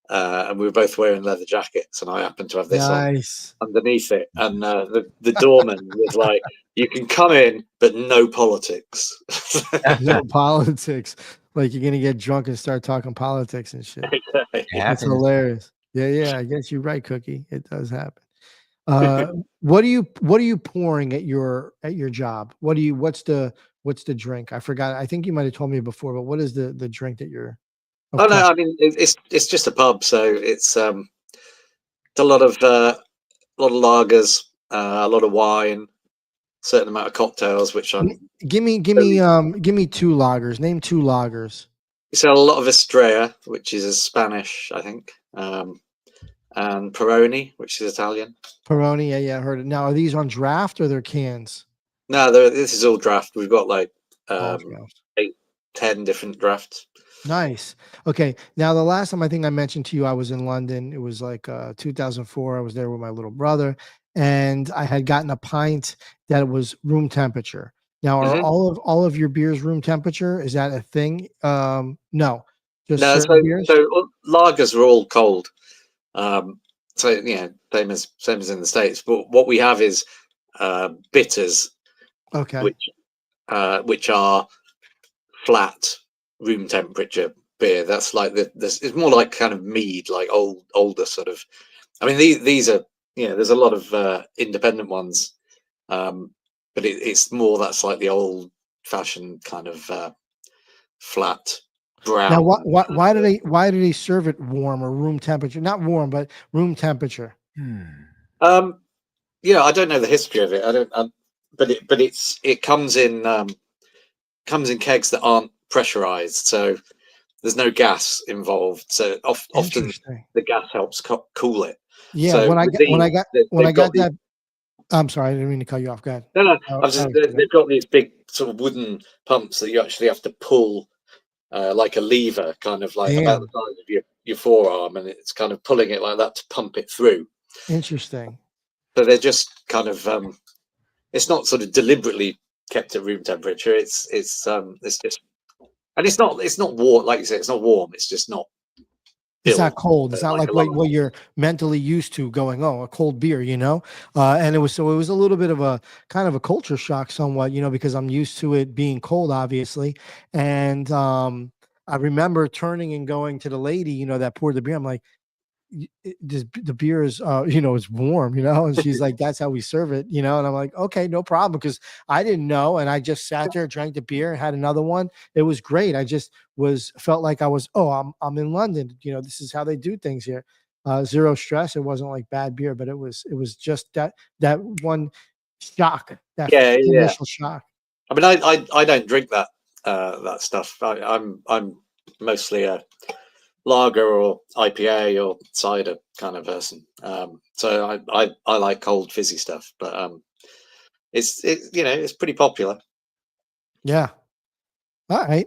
and we were both wearing leather jackets, and I happened to have this nice on underneath it, and the doorman was like, "You can come in, but no politics." No politics. Like, you're gonna get drunk and start talking politics and shit. That's hilarious. Yeah. I guess you're right, Cookie. It does happen. What are you pouring at your job? What's the drink? I forgot. I think you might have told me before, but what is the drink that you're? Oh no, I mean it's just a pub, so it's a lot of lagers, a lot of wine, certain amount of cocktails, which I'm. Give me 2 lagers. Name 2 lagers. We sell a lot of Estrella, which is a Spanish, I think, and Peroni, which is Italian. Peroni, yeah, I heard it. Now, are these on draft or they're cans? No, this is all draft. We've got like 8, 10 different drafts. Nice. Okay. Now, the last time I think I mentioned to you, I was in London. It was like 2004. I was there with my little brother, and I had gotten a pint that was room temperature. Now, are all of your beers room temperature? Is that a thing? No. Just No, certain beers? so lagers are all cold. So yeah, same as in the States. But what we have is bitters, Okay. which are flat room temperature beer. That's like it's more like kind of mead, like older sort of. I mean, these are, there's a lot of independent ones, but it's more that slightly old fashioned kind of flat brown. Now, why do they serve it warm or room temperature? Not warm, but room temperature. I don't know the history of it. I don't. But it comes in kegs that aren't pressurized, so there's no gas involved. So often the gas helps cool it. Yeah, so when I got that. I'm sorry, I didn't mean to cut you off. Go ahead. No. They've got these big sort of wooden pumps that you actually have to pull, like a lever, kind of like about the size of your forearm, and it's kind of pulling it like that to pump it through. Interesting. So they're just kind of it's not sort of deliberately kept at room temperature. It's just, and it's not warm, like you say. It's not warm. It's just not. It's not cold. It's not like what you're mentally used to going, oh, a cold beer, and it was a little bit of a kind of a culture shock somewhat, because I'm used to it being cold, obviously. And I remember turning and going to the lady, that poured the beer. I'm like, the beer is it's warm, and she's like, that's how we serve it, and I'm like, okay, no problem, because I didn't know, and I just sat there, drank the beer, and had another one. It was great. I just felt like I was, I'm in London, this is how they do things here. Zero stress. It wasn't like bad beer, but it was just that one shock, that initial shock. I mean, I don't drink that stuff. I'm mostly a lager or IPA or cider kind of person. So I like cold fizzy stuff, but it's pretty popular. Yeah. All right.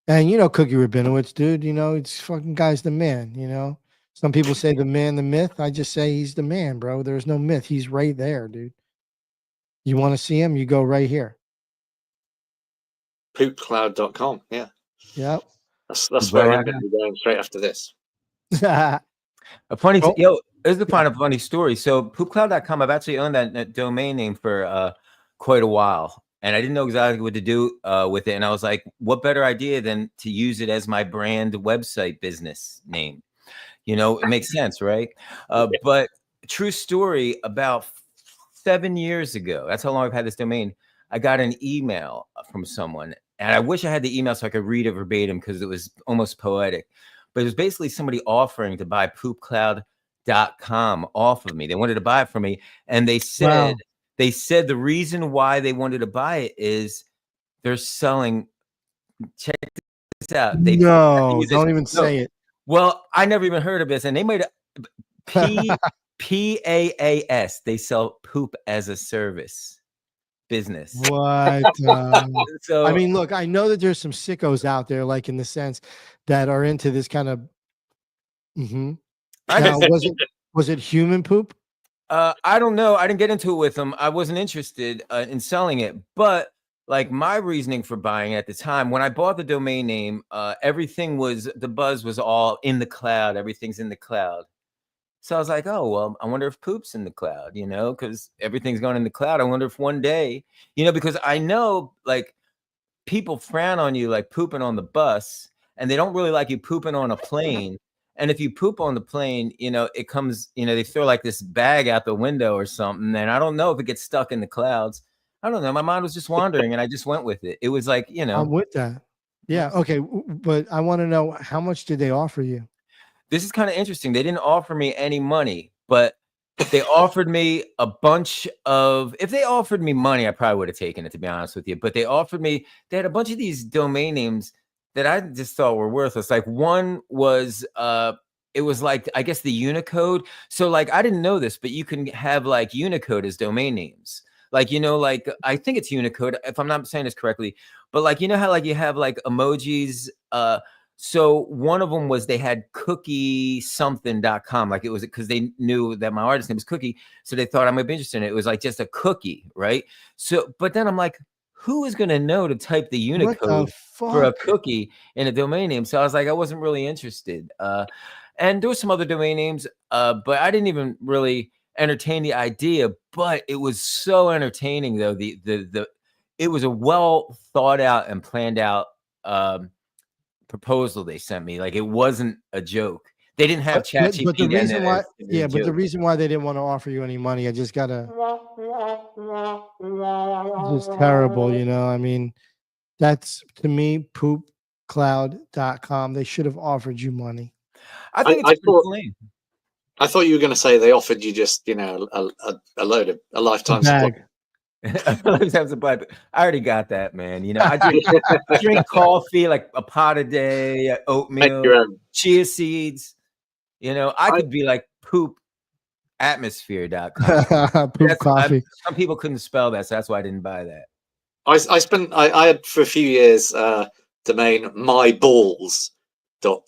And Cookie Rabinowitz, dude, it's fucking guy's the man, Some people say the man, the myth. I just say he's the man, bro. There's no myth. He's right there, dude. You want to see him? You go right here. Poopcloud.com. Yeah. Yep. That's where I'm going to be going straight after this. A funny, this is a funny story. So poopcloud.com, I've actually owned that domain name for quite a while, and I didn't know exactly what to do with it. And I was like, what better idea than to use it as my brand website business name? It makes sense, right? But true story, about 7 years ago, that's how long I've had this domain, I got an email from someone, and I wish I had the email so I could read it verbatim because it was almost poetic. But it was basically somebody offering to buy poopcloud.com off of me. They wanted to buy it from me. And they said, the reason why they wanted to buy it is they're selling. Check this out. Don't even say it. Well, I never even heard of this. And they made a PAAS. They sell poop as a service business. What? So I mean, look, I know that there's some sickos out there, like in the sense that are into this kind of. Now, was it human poop? I don't know. I didn't get into it with them. I wasn't interested in selling it, but like my reasoning for buying it at the time when I bought the domain name, the buzz was all in the cloud. Everything's in the cloud. So I was like, oh, well, I wonder if poop's in the cloud, because everything's going in the cloud. I wonder if one day, because I know like people frown on you like pooping on the bus, and they don't really like you pooping on a plane. And if you poop on the plane, it comes, they throw like this bag out the window or something. And I don't know if it gets stuck in the clouds. I don't know. My mind was just wandering and I just went with it. It was like, I'm with that. Yeah. Okay. But I want to know, how much did they offer you? This is kind of interesting. They didn't offer me any money, but they offered me a bunch of, if they offered me money, I probably would have taken it, to be honest with you. But they had a bunch of these domain names that I just thought were worthless. Like one was, it was like, I guess the Unicode. So like, I didn't know this, but you can have like Unicode as domain names. Like, like, I think it's Unicode, if I'm not saying this correctly, but like, how like you have like emojis, so one of them was they had cookiesomething.com. Like it was because they knew that my artist name was Cookie. So they thought I might be interested in it. It was like just a cookie, right? So, but then I'm like, who is going to know to type the What the Unicode for a fuck? cookie in a domain name? So I was like, I wasn't really interested. And there was some other domain names, but I didn't even really entertain the idea. But it was so entertaining, though. It was a well thought out and planned out proposal they sent me. Like, it wasn't a joke. They didn't have ChatGPT. But the reason why, yeah, but the reason why they didn't want to offer you any money, I just gotta, just terrible, you know. I mean, that's to me, poopcloud.com. They should have offered you money. I think it's lame. I thought you were going to say they offered you just, you know, a load of a lifetime supply. I already got that, man. You know, I drink coffee, like a pot a day, oatmeal, chia seeds. You know, I could be like poofatmosphere.com. Poop coffee. Some people couldn't spell that, so that's why I didn't buy that. I had for a few years domain myballs.com or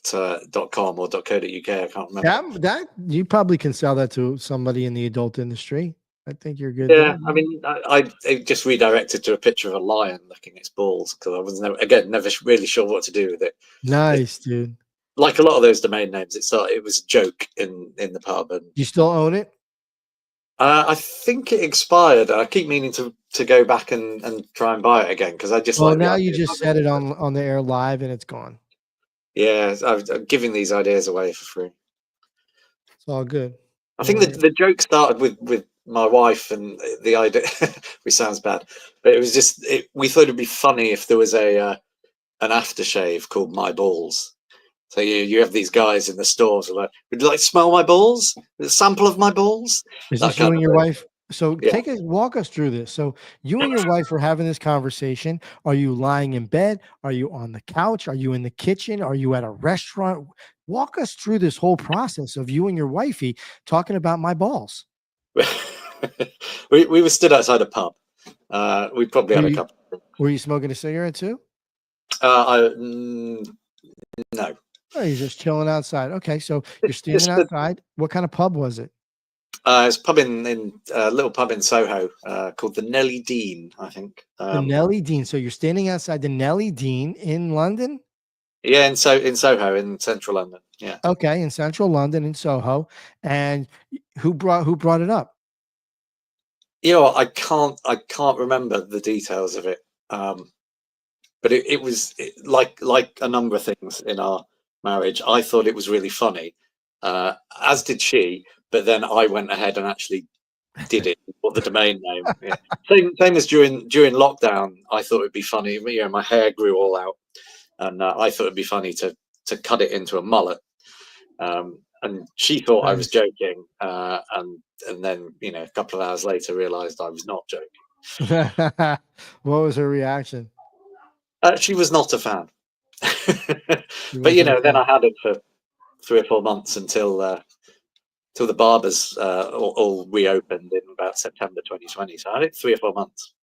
.co.uk. I can't remember. That you probably can sell that to somebody in the adult industry. I think you're good. Yeah, I mean, I just redirected to a picture of a lion licking its balls because I was never really sure what to do with it. Nice, dude. Like a lot of those domain names, it was a joke in the pub. And you still own it? I think it expired. I keep meaning to go back and try and buy it again because I just. Well, now you just said it on the air live and it's gone. Yeah, I'm giving these ideas away for free. It's all good. I think the joke started with my wife and the idea, which sounds bad, but it was just we thought it'd be funny if there was an aftershave called My Balls. So you have these guys in the stores who are like, would you like to smell my balls? A sample of my balls? Is this you and your wife? So walk us through this. So you and your wife were having this conversation. Are you lying in bed? Are you on the couch? Are you in the kitchen? Are you at a restaurant? Walk us through this whole process of you and your wifey talking about my balls. we were stood outside a pub. We probably had a couple. Were you smoking a cigarette too? No. Oh, you're just chilling outside. Okay, so you're standing outside. What kind of pub was it? It's a pub in a little pub in Soho called the Nelly Dean, I think. The Nelly Dean. So you're standing outside the Nelly Dean in London? Yeah, in Soho, in central London. Yeah. Okay, in central London, in Soho. And who brought it up? You know what? I can't remember the details of it. But it was like a number of things in our marriage. I thought it was really funny, as did she. But then I went ahead and actually did it for the domain name. Yeah. Same as during lockdown. I thought it'd be funny. You know, my hair grew all out, and I thought it'd be funny to cut it into a mullet. And she thought I was joking, and then a couple of hours later realised I was not joking. What was her reaction? She was not a fan. But then I had it for 3 or 4 months until the barbers all reopened in about September 2020. So I had it 3 or 4 months.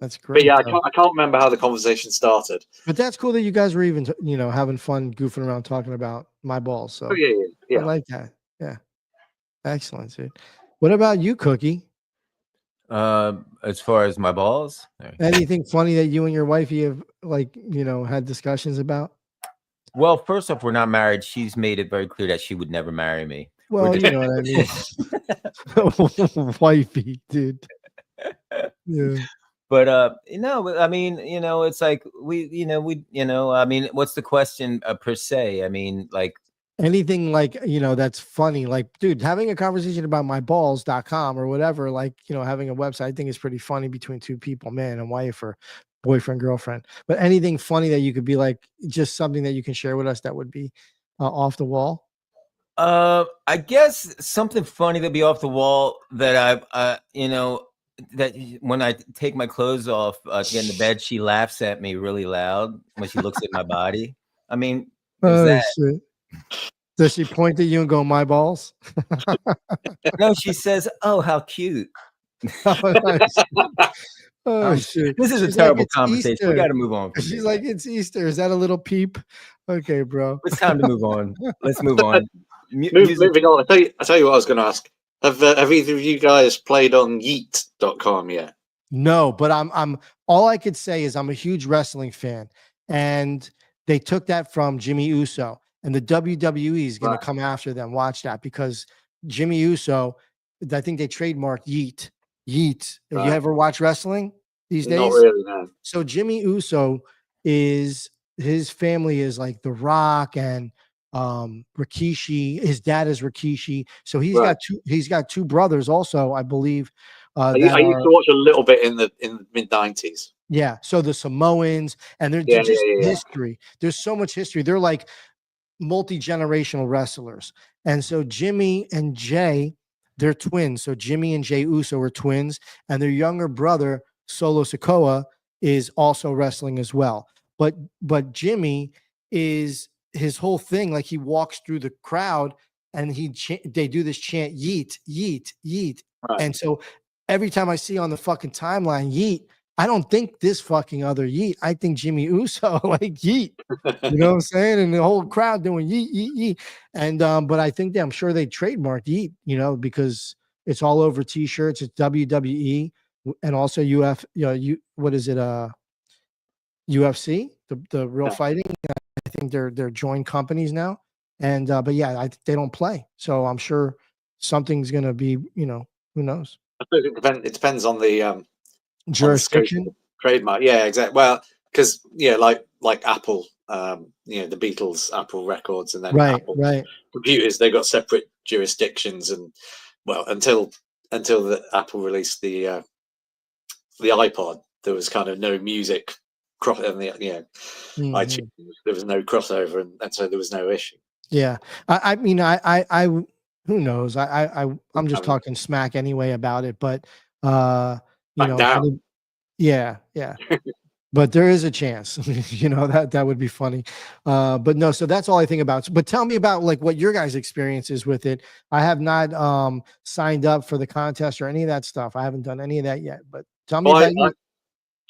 That's great. But yeah, I can't remember how the conversation started. But that's cool that you guys were even having fun goofing around talking about my balls. So yeah. I like that. Yeah, excellent, dude. What about you, Cookie? As far as my balls, anything funny that you and your wifey have had discussions about? Well, first off, we're not married. She's made it very clear that she would never marry me. Well, you know what I mean. Wifey, dude. Yeah. But I mean, it's like I mean, what's the question per se? I mean, like anything that's funny, like, dude, having a conversation about myballs.com or whatever, having a website, I think is pretty funny between two people, man and wife or boyfriend, girlfriend. But anything funny that you could be like, just something that you can share with us that would be off the wall? I guess something funny that'd be off the wall that that when I take my clothes off to get in the bed, she laughs at me really loud when she looks at my body. I mean, shit. Does she point at you and go, my balls? No, she says, oh, how cute. Oh, shit. This is a terrible conversation. Easter. We got to move on. She's like, it's Easter. Is that a little peep? Okay, bro. It's time to move on. Let's move on. Moving on. I tell you what I was going to ask. Have either of you guys played on yeet.com yet? No, but I'm all I could say is I'm a huge wrestling fan, and they took that from Jimmy Uso, and the WWE is going to come after them. Watch that, because Jimmy Uso, I think they trademarked Yeet. Yeet. You Right. ever watch wrestling these days? Not really, no. So Jimmy Uso is, his family is like The Rock and Rikishi. His dad is Rikishi. So he's got two brothers also, I believe. I used to watch a little bit in the mid '90s. Yeah. So the Samoans, and they're Yeah, just yeah. history. There's so much history. They're like multi-generational wrestlers. And so Jimmy and Jay, they're twins. So Jimmy and Jay Uso are twins, and their younger brother, Solo Sikoa, is also wrestling as well. But Jimmy is, his whole thing, like he walks through the crowd and they do this chant, yeet, yeet, yeet. Right. And so every time I see on the fucking timeline, yeet, I don't think this fucking other yeet. I think Jimmy Uso, like yeet. You know what I'm saying? And the whole crowd doing yeet, yeet, yeet. And but I think I'm sure they trademarked yeet, because it's all over t-shirts. It's WWE and also what is it? UFC, the real fighting. I think they're joined companies now. And but yeah, they don't play. So I'm sure something's gonna be, who knows? I suppose it depends on the jurisdiction. on the trademark. Yeah, exactly. Well, because like Apple, the Beatles, Apple Records, and then Apple computers, they've got separate jurisdictions. And well, until Apple released the iPod, there was kind of no music and iTunes, there was no crossover, and so there was no issue. Yeah, I mean, I who knows? I'm just talking smack anyway about it, but yeah. But there is a chance, that would be funny. But no, so that's all I think about. But tell me about like what your guys' experience is with it. I have not signed up for the contest or any of that stuff. I haven't done any of that yet. But tell me about you.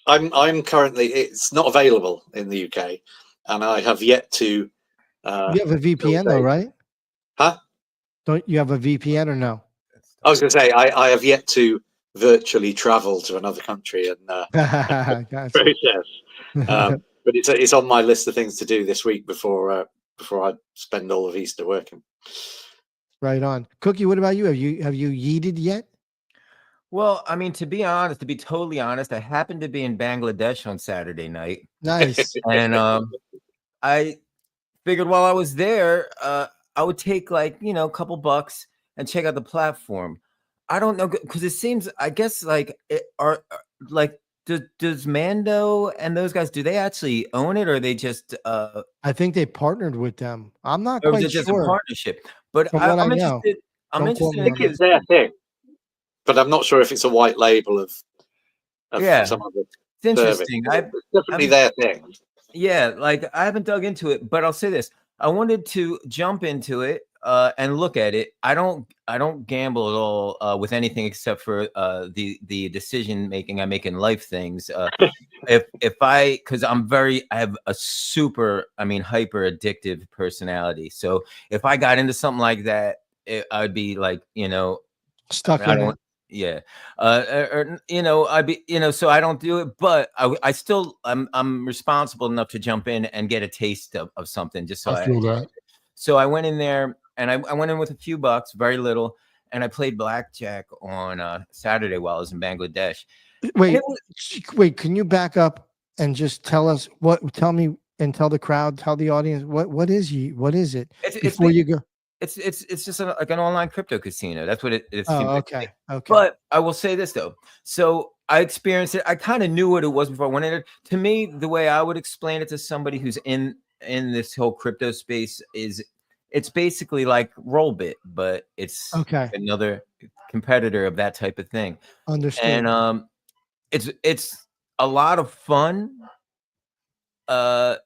I'm currently, it's not available in the UK, and I have yet to. You have a VPN though, right? Huh? Don't you have a VPN or no? I was going to say I have yet to virtually travel to another country and process. But it's on my list of things to do this week before I spend all of Easter working. Right on. Cookie, what about you? Have you yeeted yet? Well, I mean, to be totally honest, I happened to be in Bangladesh on Saturday night. Nice. And I figured while I was there, I would take like, a couple bucks and check out the platform. I don't know, because it seems, I guess, does Mando and those guys, do they actually own it, or they just I think they partnered with them. I'm not or quite is it just sure. a partnership? But I'm interested. I'm interested. I think it's their thing, but I'm not sure if it's a white label of some other. It's interesting. It's definitely their thing. Yeah, like I haven't dug into it, but I'll say this: I wanted to jump into it and look at it. I don't gamble at all with anything except for the decision making I make in life things. Because I have a super, hyper addictive personality. So if I got into something like that, I'd be like, stuck in it. Yeah. I'd be, so I don't do it, but I still, I'm responsible enough to jump in and get a taste of something just so I feel that. So I went in there and I went in with a few bucks, very little. And I played blackjack on Saturday while I was in Bangladesh. Wait, can you back up and just tell me and tell the crowd, tell the audience, what is it before you go? It's just like an online crypto casino. That's what it is. Oh, okay. But I will say this though. So I experienced it. I kind of knew what it was before I went in it. To me, the way I would explain it to somebody who's in this whole crypto space is it's basically like Rollbit, but it's another competitor of that type of thing. Understood. And it's a lot of fun to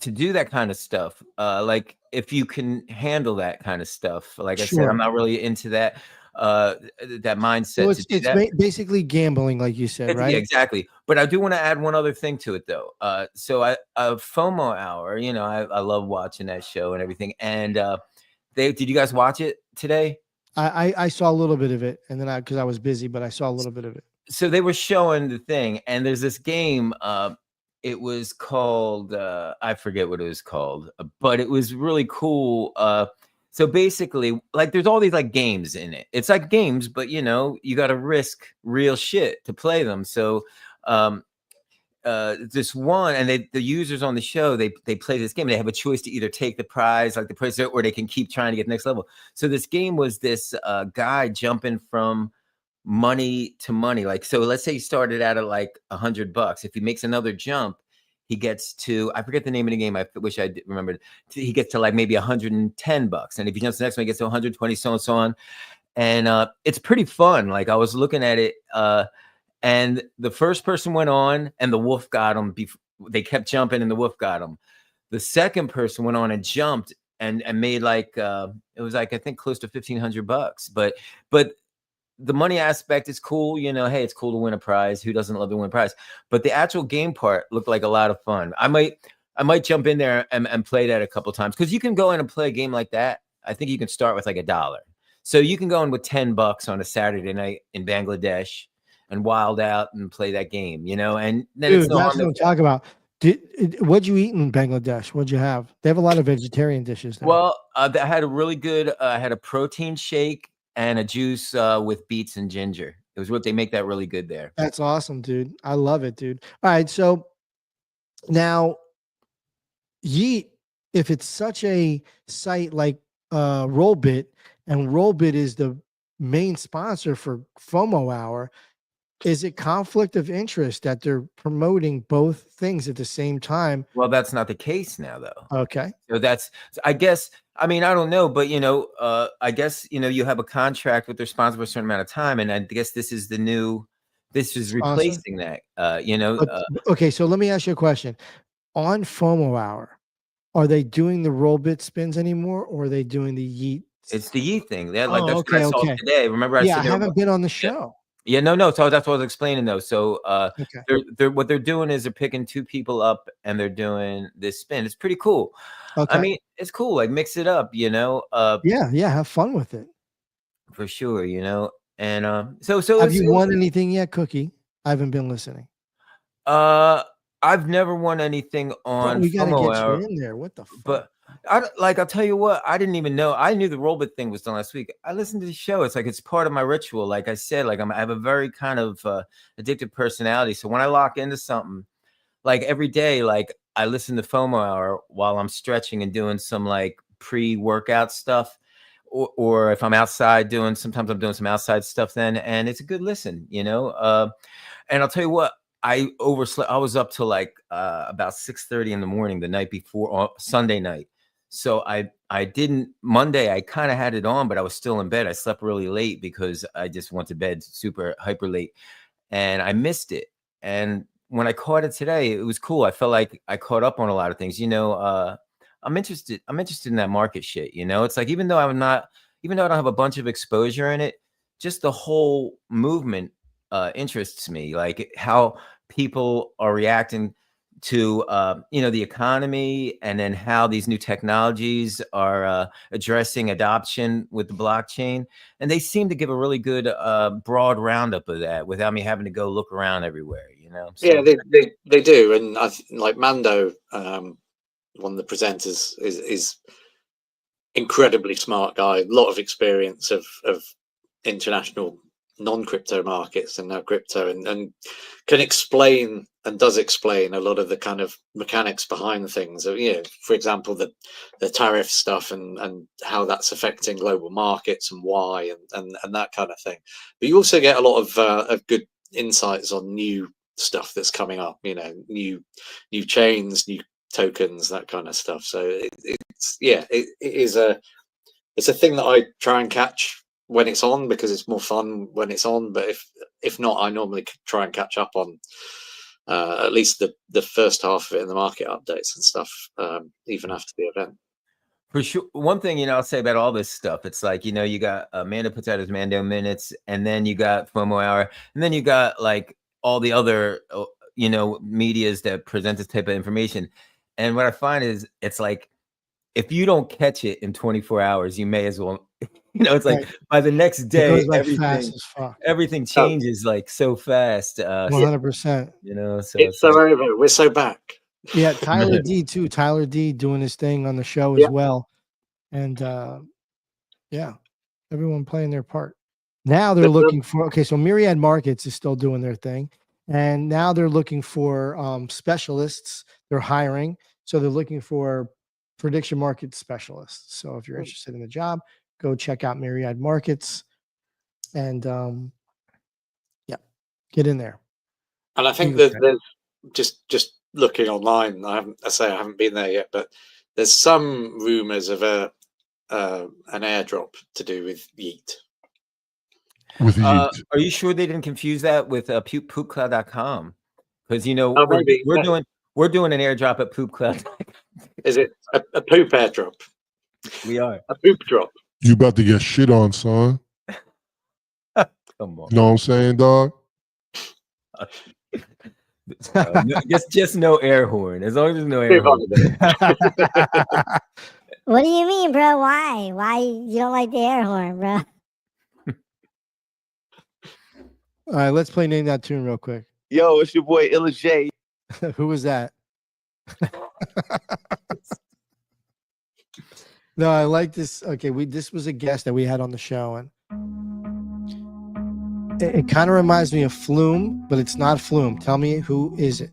do that kind of stuff. Like if you can handle that kind of stuff. Like I said, I'm not really into that mindset. So it's basically gambling, like you said, right? Yeah, exactly. But I do want to add one other thing to it, though. So FOMO Hour, I love watching that show and everything. And did you guys watch it today? I saw a little bit of it, and then because I was busy, but I saw a little bit of it. so they were showing the thing, and there's this game. It was called I forget what it was called, but it was really cool. So basically, like, there's all these like games in it. It's like games, but you know, you got to risk real shit to play them. So this one, and the users on the show, they play this game. They have a choice to either take the prize, like the prize, or they can keep trying to get the next level. So this game was this guy jumping from money to money. Like, so let's say he started out at like $100. If he makes another jump, he gets to, I forget the name of the game. I wish I remembered. He gets to like maybe $110. And if he jumps the next one, he gets to 120, so on and so on. And it's pretty fun. Like, I was looking at it, and the first person went on and the wolf got him. They kept jumping and the wolf got him. The second person went on and jumped and made like, it was like, I think close to $1,500. But the money aspect is cool. You know, hey, it's cool to win a prize. Who doesn't love to win a prize? But the actual game part looked like a lot of fun. I might jump in there and play that a couple times, because you can go in and play a game like that. I think you can start with like $1. So you can go in with $10 on a Saturday night in Bangladesh and wild out and play that game, you know. And then Dude, it's no that's harm what to- I'm talking about. What'd you eat in Bangladesh? What'd you have? They have a lot of vegetarian dishes there. Well, I had a really good. I had a protein shake and a juice with beets and ginger. It was what they make that really good there. That's awesome, dude. I love it, dude. All right, so now Yeet, if it's such a site like Rollbit, and Rollbit is the main sponsor for FOMO Hour, is it conflict of interest that they're promoting both things at the same time? Well, that's not the case now, though. Okay. So that's, I guess, I mean, I don't know, but you know, I guess, you know, you have a contract with their sponsor for a certain amount of time, and I guess this is this is replacing that. You know, Okay, so let me ask you a question. On FOMO Hour, are they doing the Rollbit spins anymore, or are they doing the Yeet? it's the Yeet thing. That's what okay, I saw okay. today. Remember, Yeah, I said they were- haven't been on the show. Yeah, no. So that's what I was explaining though. So Okay. they're what they're doing is they're picking two people up and they're doing this spin. It's pretty cool. Okay. I mean, it's cool. Like, mix it up, you know. Yeah, have fun with it. For sure, you know. And so Have you won anything yet, Cookie? I haven't been listening. I've never won anything on We gotta FOMO get Hour, you in there. What the fuck? but I'll tell you what, I didn't even know. I knew the Rollbit thing was done last week. I listened to the show. It's like, it's part of my ritual. Like I said, like I have a very kind of addictive personality. So when I lock into something, like every day, like I listen to FOMO Hour while I'm stretching and doing some like pre-workout stuff. Or if I'm outside sometimes I'm doing some outside stuff then, and it's a good listen, you know. And I'll tell you what, I overslept. I was up till like about 6:30 in the morning the night before, Sunday night. So I didn't, Monday I kind of had it on, but I was still in bed. I slept really late because I just went to bed super hyper late, and I missed it. And when I caught it today, it was cool. I felt like I caught up on a lot of things, you know. I'm interested in that market shit, you know. It's like, even though I don't have a bunch of exposure in it, just the whole movement interests me, like how people are reacting to you know, the economy, and then how these new technologies are addressing adoption with the blockchain. And they seem to give a really good broad roundup of that without me having to go look around everywhere, you know. So, yeah, they do. And like Mando, one of the presenters, is incredibly smart guy, a lot of experience of international non-crypto markets and now crypto, and can explain, and does explain, a lot of the kind of mechanics behind things. You know, for example, the tariff stuff and how that's affecting global markets and why, and that kind of thing. But you also get a lot of good insights on new stuff that's coming up, you know, new chains, new tokens, that kind of stuff. So it's a thing that I try and catch when it's on, because it's more fun when it's on. But if not, I normally try and catch up on at least the first half of it in the market updates and stuff, even after the event. for sure. One thing, you know, I'll say about all this stuff, it's like, you know, you got Mando puts out his Mando Minutes, and then you got FOMO Hour, and then you got like all the other you know, medias that present this type of information. And what I find is, it's like, if you don't catch it in 24 hours, you may as well You know, it's like Right. by the next It day, goes by fast as fuck. everything changes like so fast. 100%. You know, so It's so over. We're so back. Yeah, Tyler D too. Tyler D doing his thing on the show as Yeah. well. And yeah, everyone playing their part. Now they're looking for so Myriad Markets is still doing their thing. And now they're looking for specialists. They're hiring. So they're looking for prediction market specialists. So if you're interested in the job, go check out Myriad Markets and yeah, get in there. And I think that there's just looking online. I haven't been there yet, but there's some rumors of an airdrop to do with Yeet. With Yeet. Are you sure they didn't confuse that with poopcloud.com? Because you know maybe. we're doing an airdrop at poopcloud. Is it a poop airdrop? We are a poop drop. You about to get shit on, son. Come on. Know what I'm saying, dog? Just no air horn. As long as there's no air horn. What do you mean, bro? Why? Why you don't like the air horn, bro? All right, let's play Name That Tune real quick. Yo, it's your boy Illa J. Who was that? No, I like this. Okay, this was a guest that we had on the show, and it kind of reminds me of Flume, but it's not Flume. Tell me, who is it?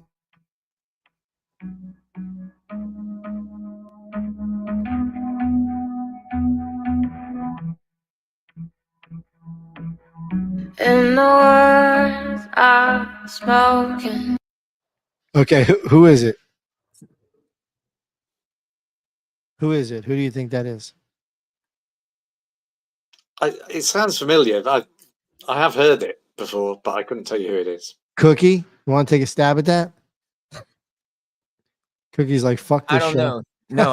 In the words I've spoken. Okay, who is it? Who is it? Who do you think that is? It sounds familiar. I have heard it before, but I couldn't tell you who it is. Cookie? You want to take a stab at that? Cookie's like, fuck this I don't show. know. No,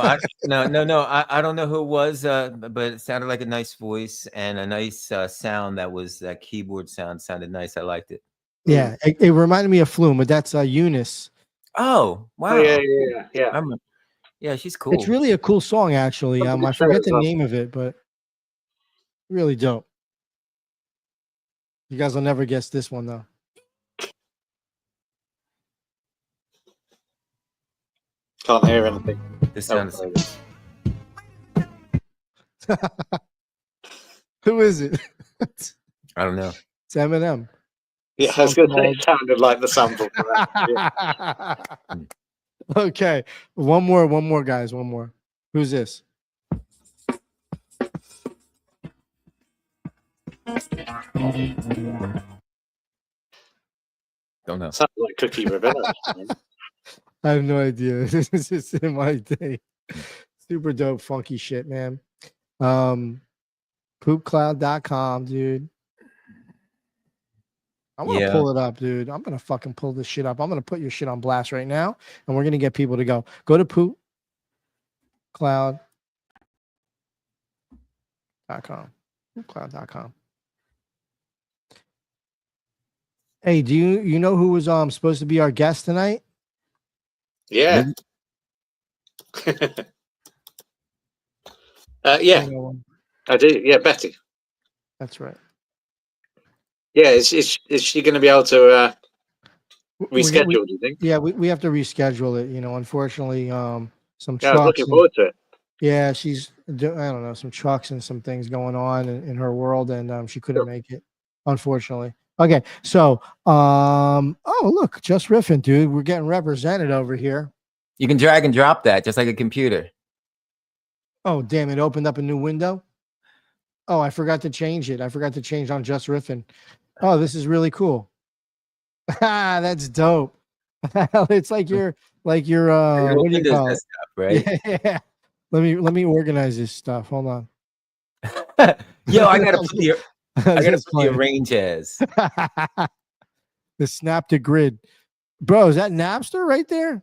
I don't know who it was, but it sounded like a nice voice and a nice sound. That keyboard sound sounded nice. I liked it. Yeah, it reminded me of Flume, but that's Eunice. Oh, wow. Oh, yeah. Yeah, she's cool. It's really a cool song, actually. I forget the name of it, but really dope. You guys will never guess this one, though. Can't hear anything. This sounds. Who is it? I don't know. It's Eminem. Yeah, I was going to say it sounded like the sample. Yeah. Okay, one more, guys. One more. Who's this? Don't know. Sounds like Cookie Rivera. I have no idea. This is just in my day. Super dope, funky shit, man. Poopcloud.com, dude. I want to pull it up, dude. I'm gonna fucking pull this shit up. I'm gonna put your shit on blast right now, and we're gonna get people to go to poopcloud.com. Poopcloud.com. Hey, do you know who was supposed to be our guest tonight? Yeah. Yeah. I do. Yeah, Betty. That's right. Yeah, is she going to be able to reschedule? Do you think? Yeah, we have to reschedule it. You know, unfortunately, some trucks. Yeah, I was looking forward to it. Yeah, she's I don't know, some trucks and some things going on in her world, and she couldn't make it, unfortunately. Okay, so oh look, Jus Riffin, dude, we're getting represented over here. You can drag and drop that just like a computer. Oh damn! It opened up a new window. Oh, I forgot to change it. I forgot to change on Jus Riffin. Oh, this is really cool. That's dope. It's like your what do you call it? Stuff, right? Yeah. Let me organize this stuff. Hold on. Yo, I gotta put the range as the snap to grid. Bro, is that Napster right there?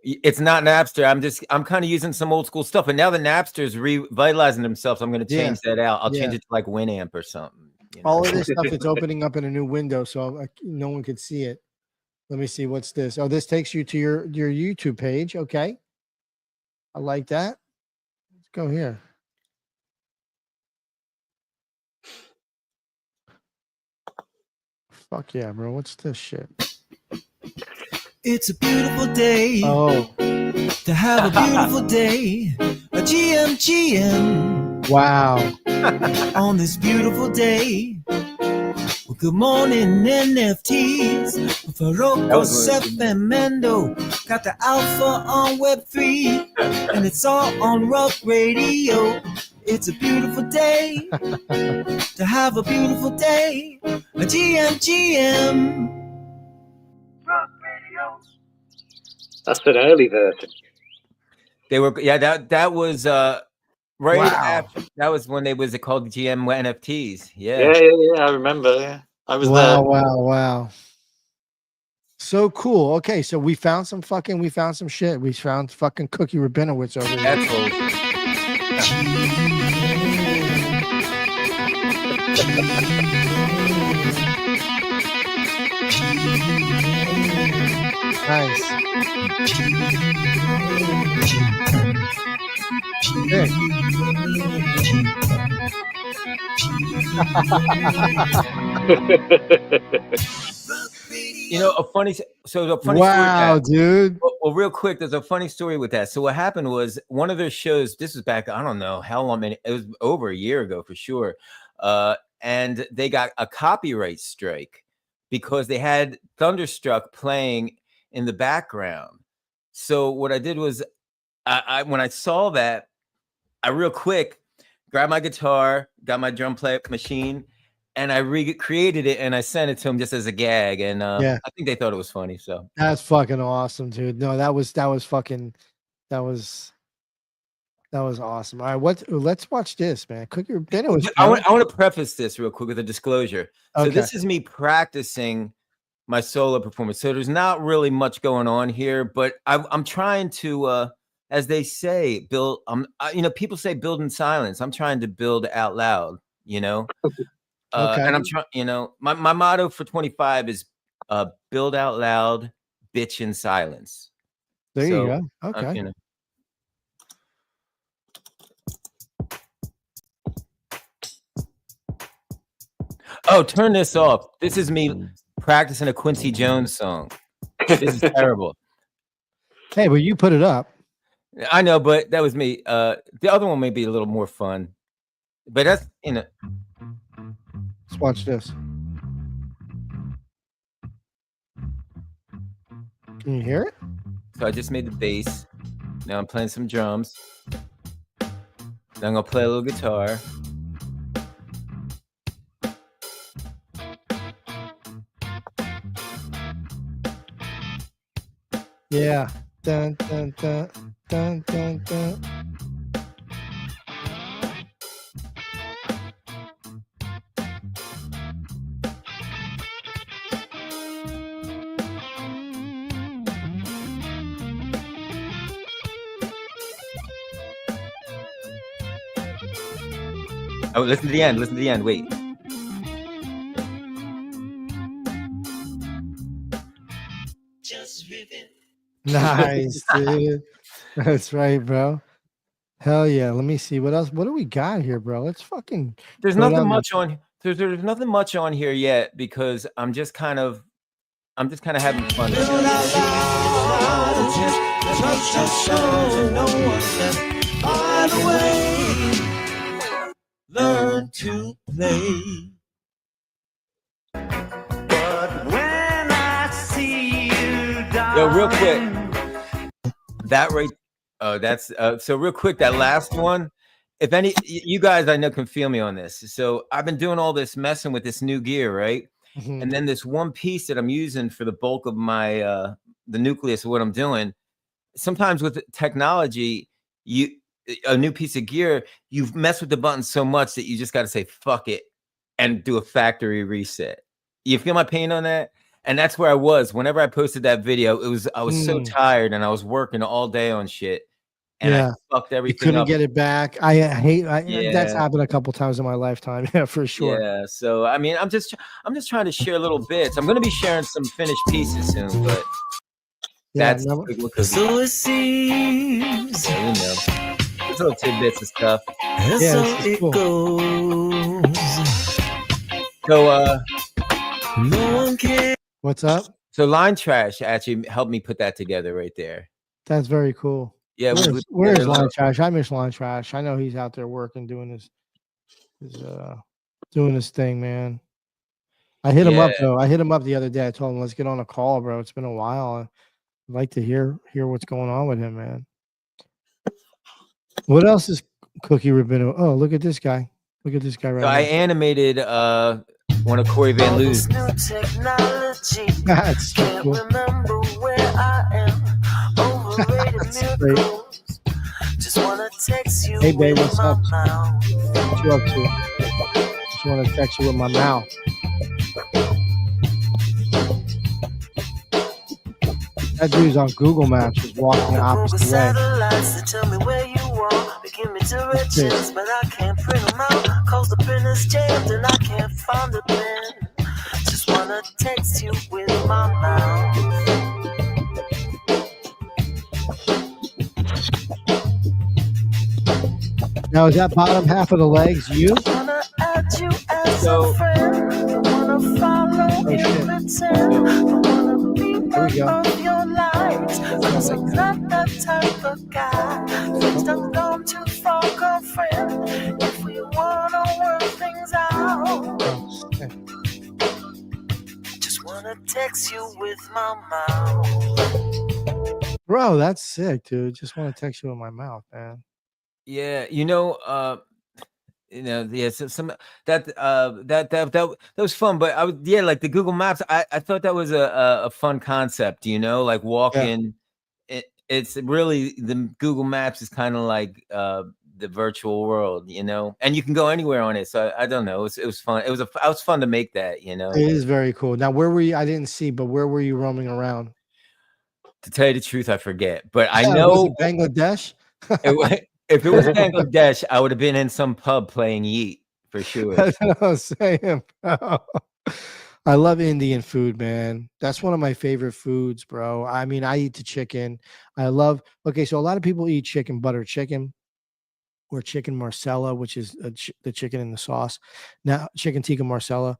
It's not Napster. I'm kind of using some old school stuff, and now the Napster's revitalizing themselves. So I'm going to change that out. I'll change it to like Winamp or something. You know? All of this stuff is opening up in a new window, so no one could see it. Let me see. What's this? Oh, this takes you to your YouTube page. Okay, I like that. Let's go here. Fuck yeah, bro. What's this shit? It's a beautiful day. Oh. To have a beautiful day. A GM. Wow. On this beautiful day. Well, good morning, NFTs. Faroco, Seth, and Mendo. Got the alpha on Web3. And it's all on Rock Radio. It's a beautiful day. To have a beautiful day. A GM. That's an early version. They were, yeah, that was right Wow. after, that was when they was called GM NFTs. Yeah, I remember. Yeah, I was there. Wow. So cool. Okay, so we found some shit. We found fucking Cookie Rabinowitz over here. That's cool. Nice. Sick. You know, a funny story with Wow, that. dude. Well, real quick, there's a funny story with that. So what happened was one of their shows, this was back, I don't know how long, it was over a year ago for sure. And they got a copyright strike because they had Thunderstruck playing in the background. So what I did was I when I saw that, I real quick grabbed my guitar, got my drum play machine, and I recreated it and I sent it to them just as a gag. And Yeah. I think they thought it was funny. So That's fucking awesome, dude. No, that was awesome. All right, let's watch this, man. Cookie Rabinowitz. I want to preface this real quick with a disclosure. So Okay. this is me practicing my solo performance. So there's not really much going on here, but I'm trying to, as they say, build. People say build in silence. I'm trying to build out loud. Okay. And I'm trying. My motto for 25 is build out loud, bitch in silence. There you go. Okay. Oh, turn this off. This is me practicing a Quincy Jones song. This is terrible. Hey, well, you put it up. I know, but that was me. The other one may be a little more fun, but that's Let's watch this. Can you hear it? So I just made the bass. Now I'm playing some drums. Then I'm gonna play a little guitar. Yeah. Dun, dun, dun, dun, dun, dun. Oh, listen to the end. Listen to the end. Wait. Just Riffin. Nice, dude. That's right, bro. Hell yeah. Let me see what else. What do we got here, bro? Let's fucking. There's go nothing down much on. There's nothing much on here yet because I'm just kind of having fun. By the way, learn to play. But when I see you die, Yo, real quick. That right. Oh, that's so real quick. That last one. If any, you guys I know can feel me on this. So I've been doing all this messing with this new gear, right? Mhm. And then this one piece that I'm using for the bulk of my the nucleus of what I'm doing. Sometimes with technology, a new piece of gear, you've messed with the buttons so much that you just got to say fuck it and do a factory reset. You feel my pain on that? And that's where I was. Whenever I posted that video, I was so tired and I was working all day on shit. And I fucked You everything couldn't up. get it back. That's happened a couple times in my lifetime. Yeah, for sure. Yeah. So I mean, I'm just trying to share little bits. I'm gonna be sharing some finished pieces soon, but Yeah, that's no- so it seems. yeah, you know, just little tidbits and stuff. That's Yeah, how this is it cool. goes. So No one cares. What's up? So Line Trash actually helped me put that together right there. That's very cool. Yeah, where's Line Trash? I miss Line Trash. I know he's out there working, doing his thing, man. I hit him up though. I hit him up the other day. I told him, let's get on a call, bro. It's been a while. I'd like to hear what's going on with him, man. What else is Cookie Rubino? Oh, look at this guy. Look at this guy right So now. I animated one of Corey Van Loo's. That's so cool. That's great. Just wanna text you. Hey, babe, what's up? What you up to? Just want to text you with my mouth. That dude's on Google Maps, just walking the opposite way. Satellites to tell me where you are. They give me directions, but I can't print them out. Cause the pen is jammed and I can't find the pen. Just wanna text you with my mouth. Now, is that bottom half of the legs you? Wanna add you as a friend. Wanna follow in return. Wanna be part of your lives. Cause I'm not that type of guy. Please don't go too far, girlfriend. If we wanna work things out. Just wanna text you with my mouth. Bro, that's sick, dude. Just want to text you with my mouth, man. Yeah, yeah. So some that was fun, but I was like the Google Maps. I thought that was a fun concept, like walking. It's really the Google Maps is kind of like the virtual world, and you can go anywhere on it. So I don't know. It was fun. It was fun to make that, It is very cool. Now, where were you? I didn't see, but where were you roaming around? To tell you the truth, I forget, but I Was know it Bangladesh. If it was Bangladesh, I would have been in some pub playing Yeet for sure. That's what I was saying, bro. I love Indian food, man. That's one of my favorite foods, bro. I mean, I eat the chicken. So a lot of people eat chicken, butter chicken, or chicken marsala, which is the chicken in the sauce. Now, chicken tikka marsala.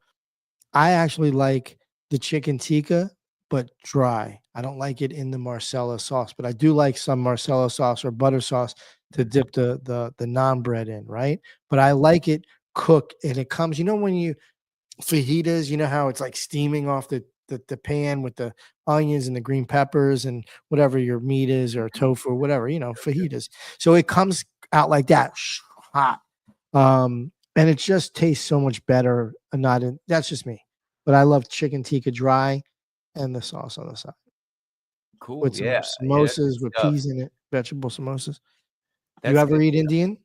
I actually like the chicken tikka, but dry. I don't like it in the marsala sauce, but I do like some marsala sauce or butter sauce to dip the naan bread in, right? But I like it cooked, and it comes, when you fajitas, how it's like steaming off the pan with the onions and the green peppers and whatever your meat is, or tofu, whatever, fajitas. So it comes out like that, hot. And it just tastes so much better. That's just me. But I love chicken tikka dry and the sauce on the side. Cool. With some samosas with peas in it, vegetable samosas. You ever eat Indian?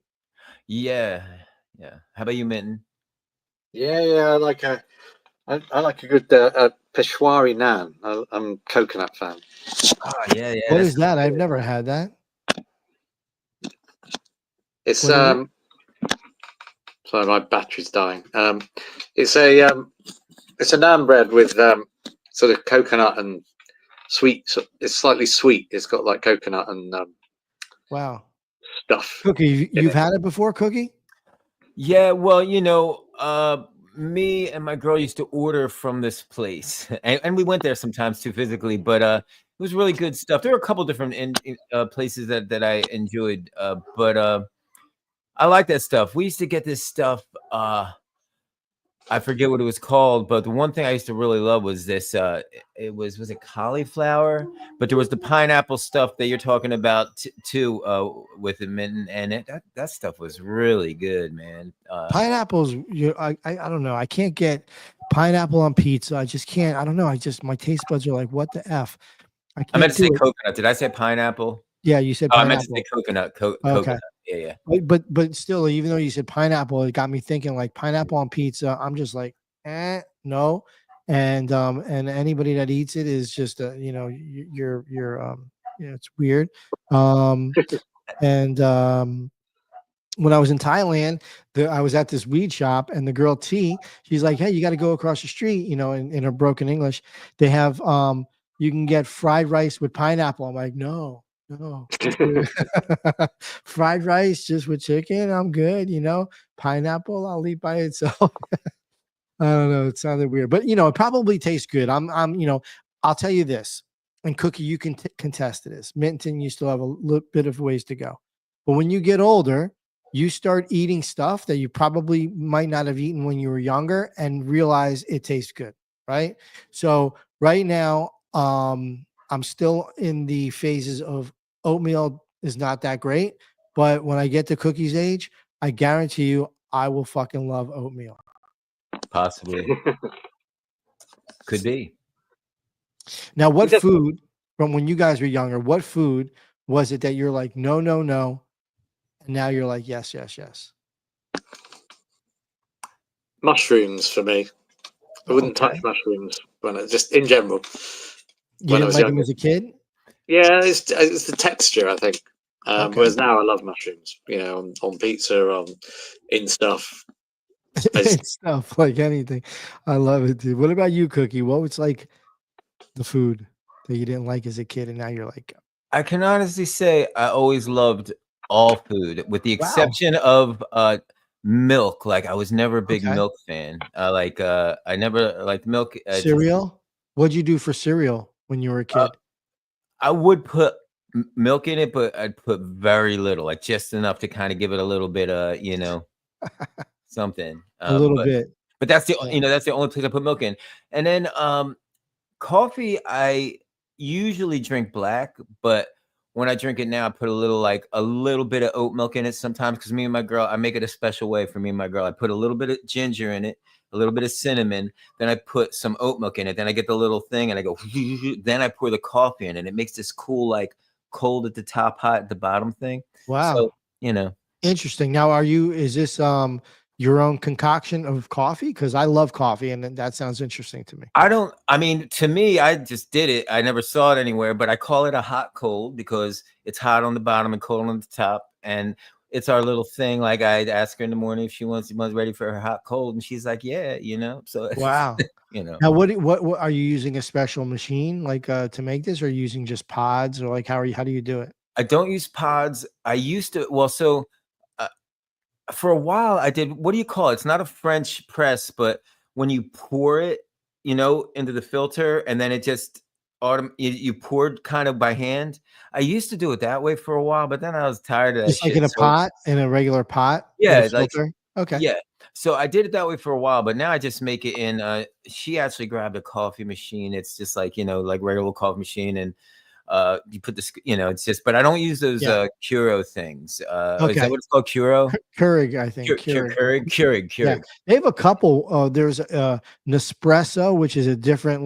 Yeah. How about you, Minton? Yeah. I like a good Peshwari naan. I'm a coconut fan. Oh, yeah. What is that? I've never had that. It's sorry, my battery's dying. It's a naan bread with sort of coconut and sweet. So it's slightly sweet. It's got like coconut and wow stuff. Cookie, you've had it before, Cookie? Yeah, well, me and my girl used to order from this place, and we went there sometimes too physically, but it was really good stuff. There were a couple different places that I enjoyed, but I like that stuff. We used to get this stuff. I forget what it was called, but the one thing I used to really love was this. Was it cauliflower? But there was the pineapple stuff that you're talking about too, with the mint, and that stuff was really good, man. Pineapples, I don't know. I can't get pineapple on pizza. I just can't. I don't know. My taste buds are like, what the F? I meant to say coconut. Did I say pineapple? Yeah, you said pineapple. pineapple. I meant to say coconut. Okay. Coconut. Yeah. But still, even though you said pineapple, it got me thinking like pineapple on pizza. I'm just like, no. And anybody that eats it is just you're it's weird. When I was in Thailand, I was at this weed shop, and the girl T, she's like, hey, you got to go across the street, in her broken English. They have you can get fried rice with pineapple. I'm like, no. Fried rice just with chicken, I'm good. Pineapple, I'll eat by itself. I don't know. It sounded weird, but it probably tastes good. I'll tell you this, and Cookie, you can contest to this. Minton, you still have a little bit of ways to go, but when you get older, you start eating stuff that you probably might not have eaten when you were younger, and realize it tastes good, right? So right now, I'm still in the phases of oatmeal is not that great, but when I get to Cookie's age, I guarantee you, I will fucking love oatmeal. Possibly. Could be. Now, what food from when you guys were younger, what food was it that you're like, no, no, no, and now you're like, yes, yes, yes? Mushrooms for me. I wouldn't touch mushrooms just in general. You didn't like them as a kid? Yeah, it's the texture, I think. Whereas now I love mushrooms. On pizza, in stuff. It's stuff like anything. I love it, dude. What about you, Cookie? What was like the food that you didn't like as a kid, and now you're like? I can honestly say I always loved all food, with the exception of milk. Like I was never a big milk fan. I never liked milk. Cereal? What'd you do for cereal when you were a kid? I would put milk in it, but I'd put very little, like just enough to kind of give it a little bit something. A little bit. But that's the that's the only place I put milk in. And then coffee, I usually drink black, but when I drink it now, I put a little bit of oat milk in it sometimes, because me and my girl, I make it a special way for me and my girl. I put a little bit of ginger in it, a little bit of cinnamon, then I put some oat milk in it, then I get the little thing and I go, then I pour the coffee in, and it makes this cool, like cold at the top, hot at the bottom thing. Wow. So, interesting. Now, is this your own concoction of coffee? Because I love coffee, and that sounds interesting to me. To me, I just did it. I never saw it anywhere, but I call it a hot cold because it's hot on the bottom and cold on the top. And it's our little thing. Like I'd ask her in the morning if she was ready for her hot cold, and she's like, yeah, So wow. Now, what are you using a special machine to make this, or are you using just pods, or how do you do it? I don't use pods. I used to. Well, for a while I did, what do you call it? It's not a French press, but when you pour it, into the filter, and then it just you poured kind of by hand. I used to do it that way for a while, but then I was tired of that. Just like in a pot, in a regular pot? Yeah, okay. Yeah. So I did it that way for a while, but now I just make it in. She actually grabbed a coffee machine. It's just like regular coffee machine, and you put this, it's just, but I don't use those Keurig things. Is that what it's called? Keurig, I think. Keurig. Yeah. They have a couple. There's Nespresso, which is a different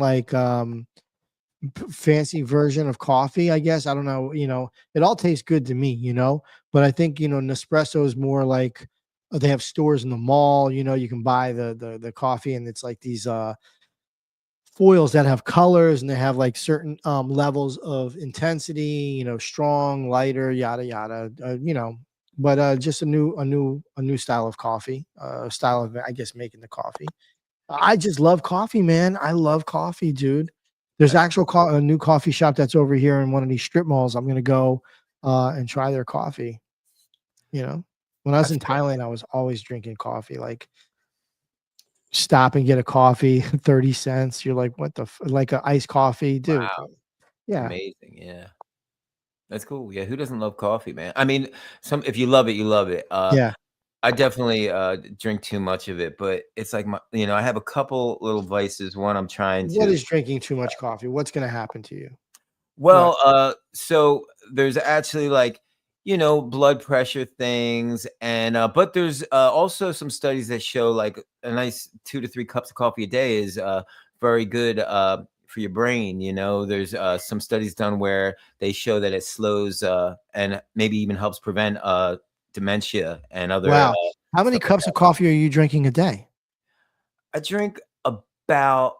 fancy version of coffee, I guess. I don't know. It all tastes good to me, but I think Nespresso is more like they have stores in the mall. You can buy the coffee, and it's like these foils that have colors, and they have like certain levels of intensity, strong, lighter, yada yada, but just a new style of coffee, style of, I guess, making the coffee. I just love coffee, man. I love coffee, dude. There's a new coffee shop that's over here in one of these strip malls. I'm gonna go and try their coffee. When I was in Thailand, I was always drinking coffee, stop and get a coffee, 30 cents. You're like, what like an iced coffee, dude. Wow. Yeah. Amazing. Yeah. That's cool. Yeah. Who doesn't love coffee, man? I mean, if you love it, you love it. Yeah. I definitely drink too much of it, but it's like I have a couple little vices. One, I'm trying to. What is drinking too much coffee? What's going to happen to you? Well, so there's actually blood pressure things, and but there's also some studies that show like a nice 2 to 3 cups of coffee a day is very good for your brain. There's some studies done where they show that it slows and maybe even helps prevent dementia and other. Wow. How many cups of coffee are you drinking a day? I drink about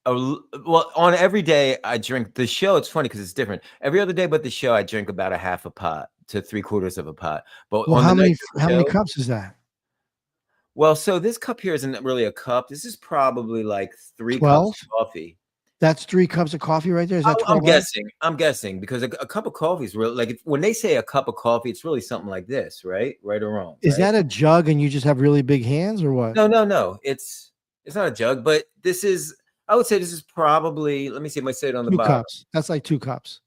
on every day I drink. The show, it's funny because it's different every other day, but the show I drink about a half a pot to 3/4 of a pot. But how many cups is that? Well, so this cup here isn't really a cup. This is probably like 3 12? cups of coffee. That's 3 cups of coffee right there. Is that 12 ounce? I'm guessing because a cup of coffee is really like when they say a cup of coffee, it's really something like this, right? Right or wrong? Is right? that a jug and you just have really big hands or what? No. It's not a jug, but this is. I would say this is probably. Let me see if I say it on the 2 bottom. cups. That's like 2 cups.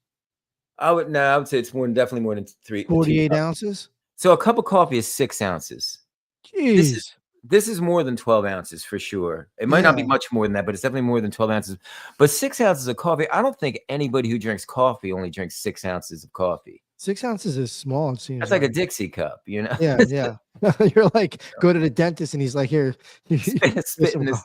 I would say it's definitely more than 48 ounces. So a cup of coffee is 6 ounces. Jeez. This is more than 12 ounces for sure. It might not be much more than that, but it's definitely more than 12 ounces. But 6 ounces of coffee, I don't think anybody who drinks coffee only drinks 6 ounces of coffee. 6 ounces is small, it seems. That's like a Dixie cup, you know? Yeah. You're like, go to the dentist and he's like, here. Spit in this,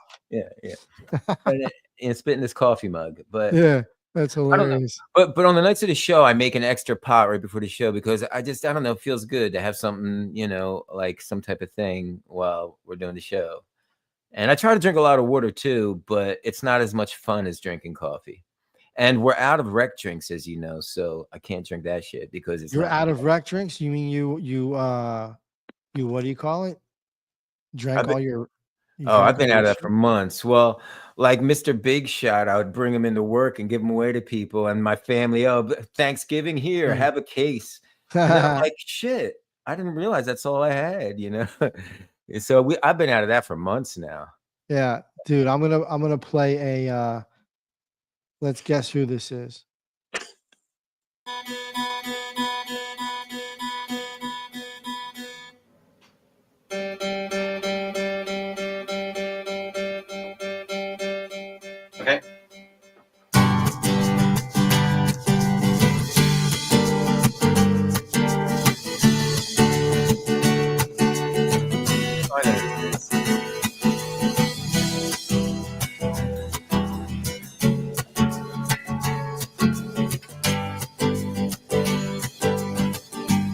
and spit in this coffee mug. But yeah, that's I don't know. hilarious. But on the nights of the show, I make an extra pot right before the show because I don't know, it feels good to have something, like some type of thing while we're doing the show. And I try to drink a lot of water too, but it's not as much fun as drinking coffee. And we're out of rec drinks, as you know, so I can't drink that shit because it's You're out of rec drinks? You mean you what do you call it? Drank all your I've been out of that for months. Well, like Mr. Big Shot, I would bring them into work and give them away to people and my family. Oh, Thanksgiving here, have a case. And I'm like, shit, I didn't realize that's all I had, So I've been out of that for months now. Yeah, dude, I'm gonna play a let's guess who this is. Okay.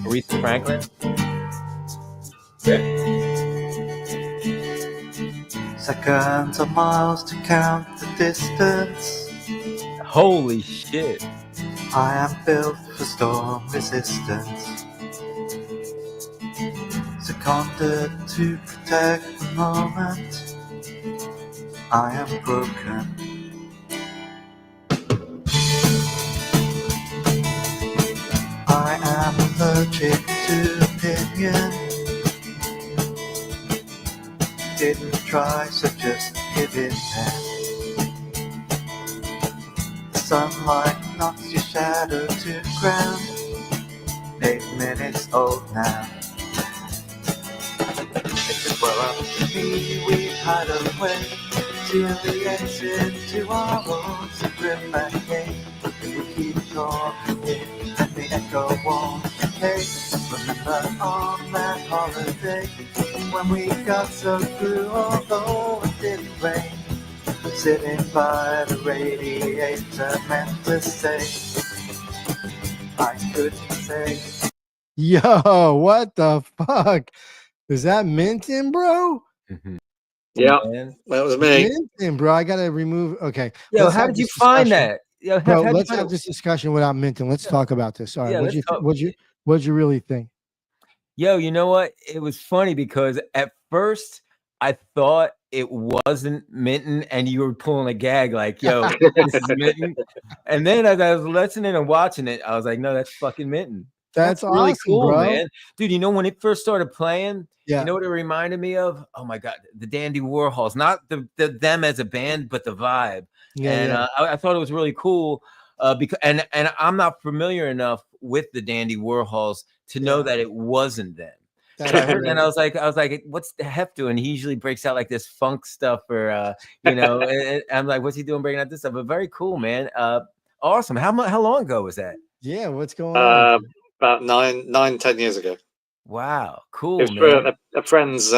Aretha Franklin. Seconds or miles to count the distance. Holy shit. I am built for storm resistance. Seconded to protect the moment. I am broken. I am allergic to opinion. Didn't try, so just give in there. Sunlight knocks your shadow to the ground. 8 minutes old now. If it were up to me, we'd hide away till the exit to our own secret back gate. We keep talking and the echo won't decay. Remember on that holiday when we got so through, although it didn't rain. Sitting by the radiator, meant to say I couldn't say. Yo, what the fuck? Is that Minton, bro? Yeah, that was me. Minton, bro. I gotta remove. Okay. Yo, how did you find that? Yo, bro, let's have this discussion without Minton. Let's talk about this. All right. Yeah, what'd you really think? Yo, you know what? It was funny because at first I thought it wasn't Minton and you were pulling a gag like, yo, this is Minton. And then as I was listening and watching it, I was like, no, that's fucking Minton. That's really awesome, cool, bro. man. Dude, you know, when it first started playing, you know what it reminded me of? Oh my God, the Dandy Warhols, not them as a band, but the vibe. I thought it was really cool because and I'm not familiar enough with the Dandy Warhols to know that it wasn't them. So I heard that and I was like, what's the Hef doing? He usually breaks out like this funk stuff or and I'm like, what's he doing breaking out this stuff? But very cool, man. Awesome. How long ago was that? Yeah, what's going on? About 10 years ago. Wow, cool. It was for a friend's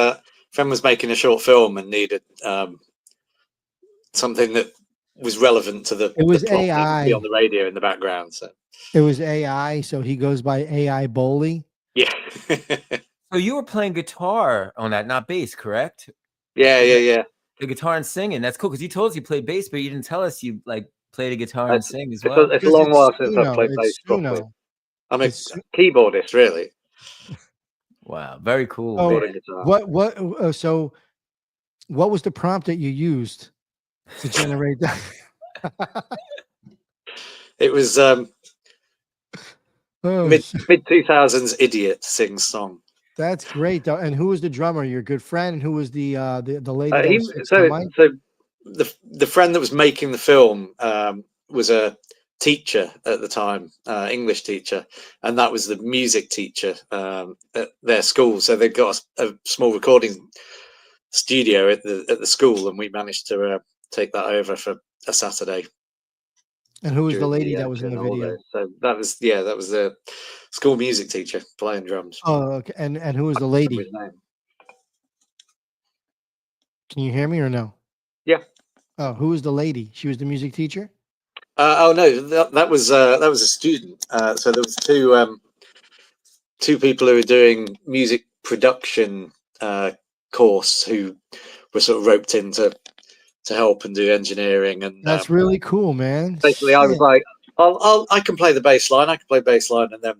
friend was making a short film and needed something that was relevant to the. It was the plot AI be on the radio in the background. So it was AI, so he goes by AI Bowley. Yeah. So you were playing guitar on that, not bass, correct? Yeah. The guitar and singing. That's cool because you told us you played bass, but you didn't tell us you like played a guitar and sing as well. It's a long while since I've played bass properly. I'm a keyboardist, really. Wow, very cool. So what was the prompt that you used to generate that? It was Oh, mid 2000s idiot sings song. that's great though. And who was the drummer? Your good friend, and who was the lady that He, was fixing the so mic? so the friend that was making the film was a teacher at the time, English teacher, and that was the music teacher at their school. So they've got a small recording studio at the school, and we managed to take that over for a Saturday. And who was the during lady that was in the during video? holidays. So that was the school music teacher playing drums. Oh, okay. And who was the I can't remember lady? his name. Can you hear me or no? Yeah. Oh, who was the lady? She was the music teacher? Oh no, that was a student. So there was two people who were doing music production course who were sort of roped in to help and do engineering. And That's really cool, man. basically I was Shit. like, I can play the bass line, and then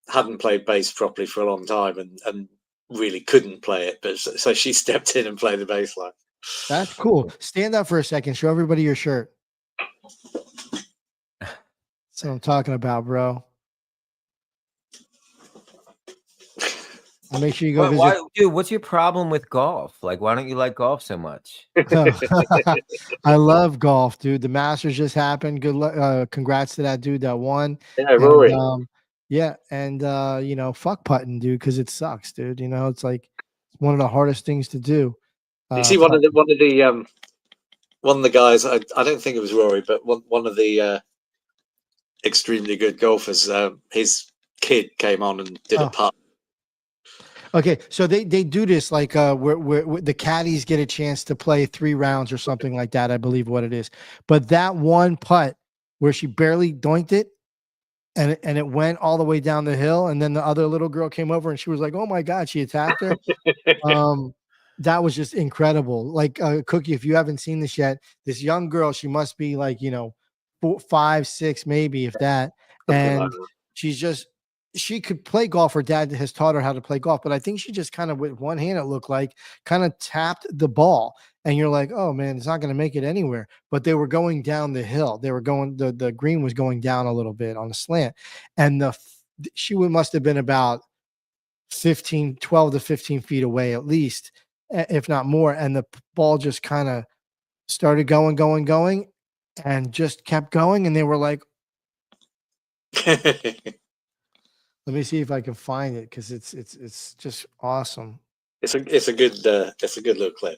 hadn't played bass properly for a long time and really couldn't play it, but so she stepped in and played the bass line. That's cool. Stand up for a second. Show everybody your shirt. That's what I'm talking about, bro. I'll make sure you go visit. Dude, what's your problem with golf? Like, why don't you like golf so much? I love golf, dude. The Masters just happened. Good luck. Congrats to that dude that won. Yeah, Rory. And, yeah, and you know, fuck putting, dude, because it sucks, dude. You know, it's like one of the hardest things to do. You see, one of the guys. I don't think it was Rory, but one of the extremely good golfers. His kid came on and did a putt. Okay, so they do this like where the caddies get a chance to play 3 rounds or something like that, I believe what it is. But that one putt where she barely doinked it and it went all the way down the hill, and then the other little girl came over and she was like, "Oh my God," she attacked her. That was just incredible. Like Cookie, if you haven't seen this yet, this young girl, she must be like, you know, 4, 5, 6, maybe if that, and she's just. She could play golf. Her dad has taught her how to play golf, but I think she just kind of with one hand, it looked like, kind of tapped the ball. And you're like, oh man, it's not going to make it anywhere. But they were going down the hill. They were going, the green was going down a little bit on a slant. And she must have been about 12 to 15 feet away at least, if not more. And the ball just kind of started going, and just kept going. And they were like, let me see if I can find it because it's just awesome. It's a good little clip.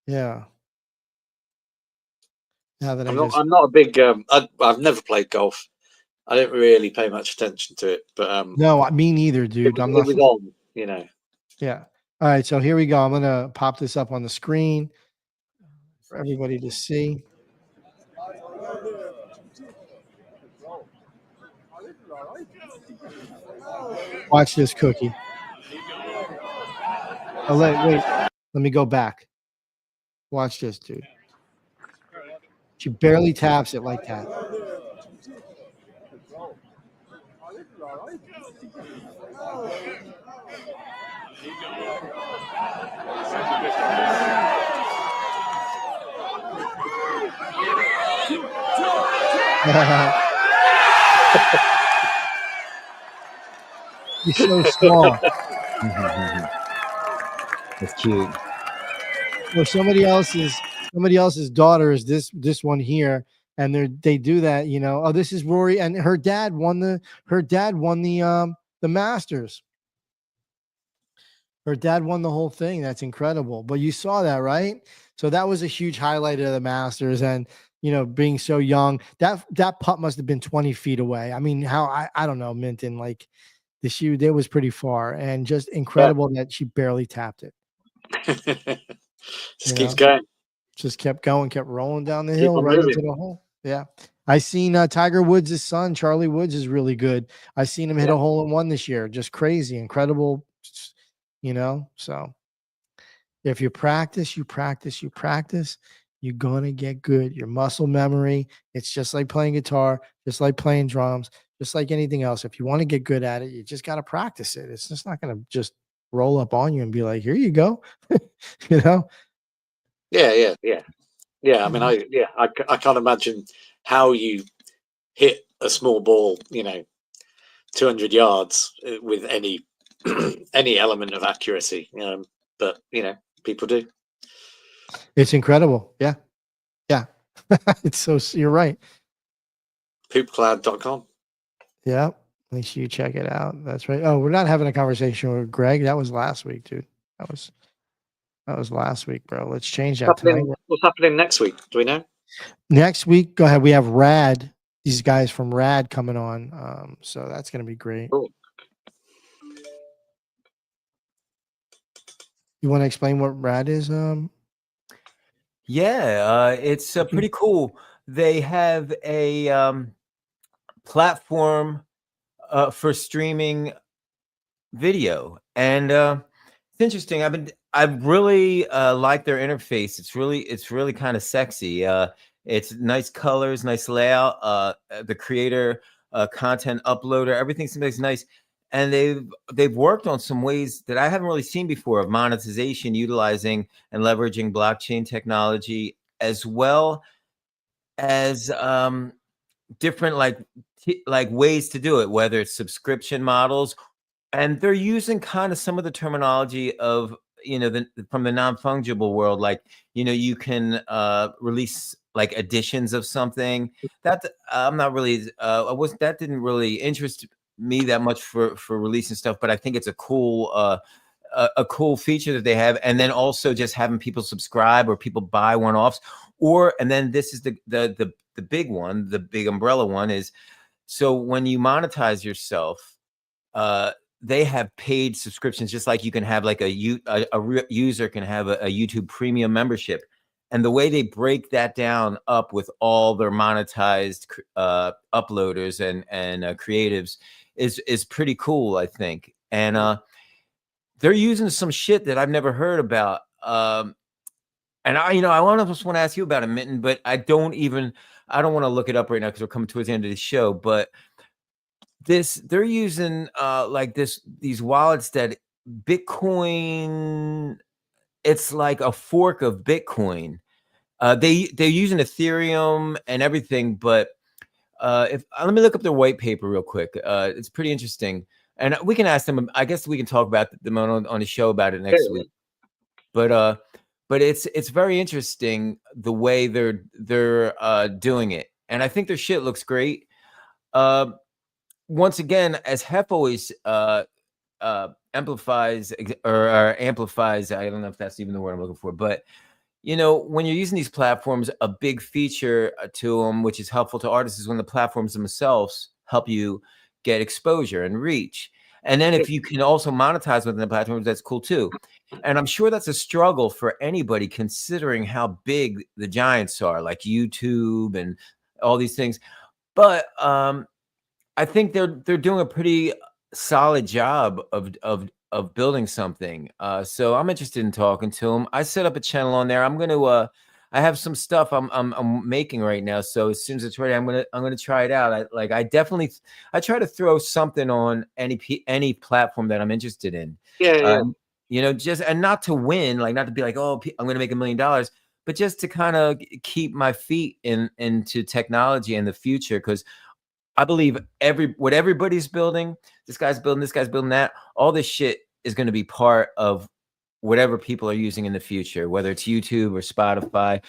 Yeah. Now that I'm not a big I've never played golf. I didn't really pay much attention to it, but no, me neither, dude. It was on, you know. Yeah. All right, so here we go. I'm gonna pop this up on the screen for everybody to see. Watch this, Cookie. Oh, wait. Let me go back. Watch this, dude. She barely taps it like that. He's so small. That's cute. Well, somebody else's daughter is this one here, and they do that, you know. Oh, this is Rory, and her dad won the Masters. Her dad won the whole thing. That's incredible. But you saw that, right? So that was a huge highlight of the Masters, and you know, being so young, that putt must have been 20 feet away. I mean, I don't know, Minton, like the shoe, it was pretty far, and just incredible that she barely tapped it. Just keeps going. Just kept going, kept rolling down the hill right into the hole. Yeah. I seen Tiger Woods' son, Charlie Woods, is really good. I seen him hit a hole in one this year. Just crazy, incredible, you know. So if you practice, you're gonna get good. Your muscle memory, it's just like playing guitar, just like playing drums, just like anything else. If you want to get good at it, you just got to practice it. It's just not gonna just roll up on you and be like, here you go. You know. Yeah. Yeah, I mean, I can't imagine how you hit a small ball, 200 yards with any any element of accuracy. But people do. It's incredible. Yeah. Yeah. It's so, you're right. Poopcloud.com. Yeah. Make sure you check it out. That's right. Oh, we're not having a conversation with Greg. That was last week, dude. That was last week, bro. Let's change that tonight. What's happening next week? Do we know? Next week, go ahead. We have Rad. These guys from Rad coming on. So that's gonna be great. Cool. You want to explain what Rad is? Yeah, it's pretty cool. They have a platform for streaming video, and it's interesting. I really like their interface. It's really kind of sexy. It's nice colors, nice layout. The creator, content uploader, everything seems nice. And they've worked on some ways that I haven't really seen before of monetization, utilizing and leveraging blockchain technology, as well as different like ways to do it, whether it's subscription models, and they're using kind of some of the terminology of from the non-fungible world, like you can release like editions of something that I'm not really that didn't really interest me that much for releasing stuff, but I think it's a cool feature that they have. And then also just having people subscribe or people buy one-offs, and then this is the big one, the big umbrella one is, so when you monetize yourself, they have paid subscriptions, just like you can have like a user can have a YouTube premium membership. And the way they break that down up with all their monetized uploaders and creatives is pretty cool, I think. And they're using some shit that I've never heard about. And I just want to ask you about it, Mitten, but I don't want to look it up right now because we're coming towards the end of the show. But they're using these wallets that Bitcoin. It's like a fork of Bitcoin. They're using Ethereum and everything, but let me look up their white paper real quick. It's pretty interesting, and we can ask them. I guess we can talk about them on the show about it next week. But it's very interesting the way they're doing it, and I think their shit looks great. Once again, as Hef always amplifies, I don't know if that's even the word I'm looking for, but when you're using these platforms, a big feature to them, which is helpful to artists, is when the platforms themselves help you get exposure and reach. And then if you can also monetize within the platforms, that's cool too. And I'm sure that's a struggle for anybody, considering how big the giants are, like YouTube and all these things. But I think they're doing a pretty solid job of building something. So I'm interested in talking to them. I set up a channel on there. I'm gonna I have some stuff I'm making right now. So as soon as it's ready, I'm gonna try it out. I try to throw something on any platform that I'm interested in. Yeah. Just, and not to win, like not to be like, oh, I'm gonna make $1 million, but just to kind of keep my feet into technology in the future, because I believe what everybody's building, this guy's building that, all this shit is going to be part of whatever people are using in the future, whether it's YouTube or Spotify.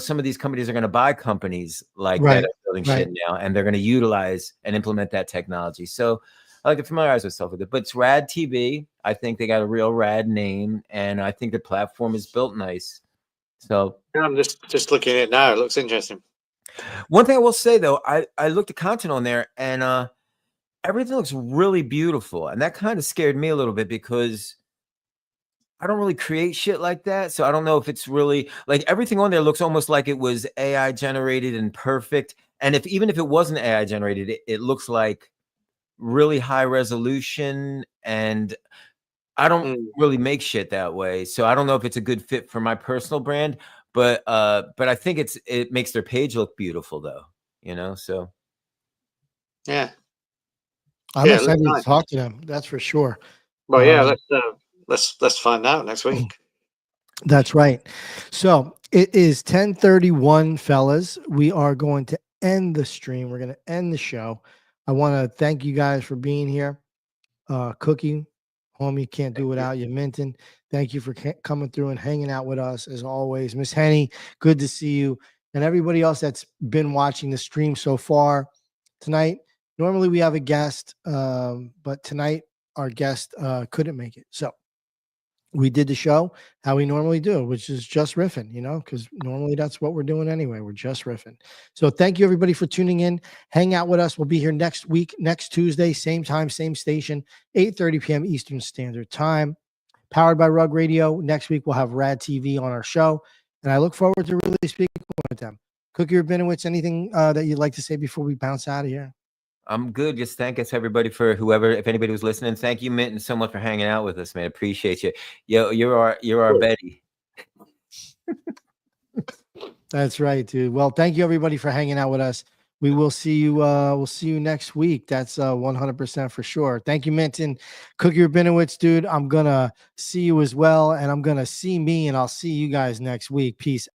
Some of these companies are going to buy companies like that are building shit now, and they're going to utilize and implement that technology. So I like to familiarize myself with it. But it's Rad TV. I think they got a real rad name, and I think the platform is built nice. So I'm just looking at it now. It looks interesting. One thing I will say though, I looked at content on there, and everything looks really beautiful, and that kind of scared me a little bit because I don't really create shit like that. So I don't know if it's really, like, everything on there looks almost like it was AI generated and perfect. And even if it wasn't AI generated, it looks like really high resolution, and I don't really make shit that way. So I don't know if it's a good fit for my personal brand. But I think it makes their page look beautiful, though. So yeah, I'm excited to talk to them. That's for sure. Well, yeah, let's find out next week. That's right. So It is 10:31, fellas. We are going to end the stream. We're going to end the show. I want to thank you guys for being here. Cookie, homie, can't do without you. Minton, thank you for coming through and hanging out with us as always. Miss Henny, good to see you. And everybody else that's been watching the stream so far tonight. Normally we have a guest, but tonight our guest couldn't make it. So we did the show how we normally do, which is just riffing, because normally that's what we're doing anyway. We're just riffing. So thank you, everybody, for tuning in. Hang out with us. We'll be here next week, next Tuesday, same time, same station, 8:30 p.m. Eastern Standard Time. Powered by Rug Radio. Next week, we'll have Rad TV on our show, and I look forward to really speaking with them. Cookie Rabinowitz, anything that you'd like to say before we bounce out of here? I'm good. Just thank us, everybody, for if anybody was listening. Thank you, Minton, so much for hanging out with us, man. Appreciate you. Yo, you're our Betty. That's right, dude. Well, thank you, everybody, for hanging out with us. We will see you. We'll see you next week. That's 100% for sure. Thank you, Minton. Cookie Rabinowitz, dude. I'm gonna see you as well, and I'm gonna see me, and I'll see you guys next week. Peace.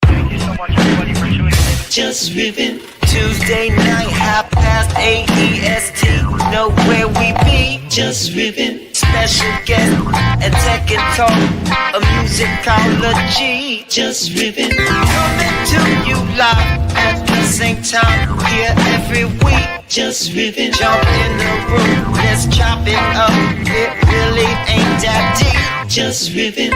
Thank you so much, everybody, for tuning in. Just Riffin. Tuesday night, 8:30 EST. Know where we be. Just Riffin. Special guest and tech and talk. A musicology. Just Riffin. Coming to you live at the same time. Here every week. Just Riffin. Jump in the room. Let's chop it up. It really ain't that deep. Just Riffin.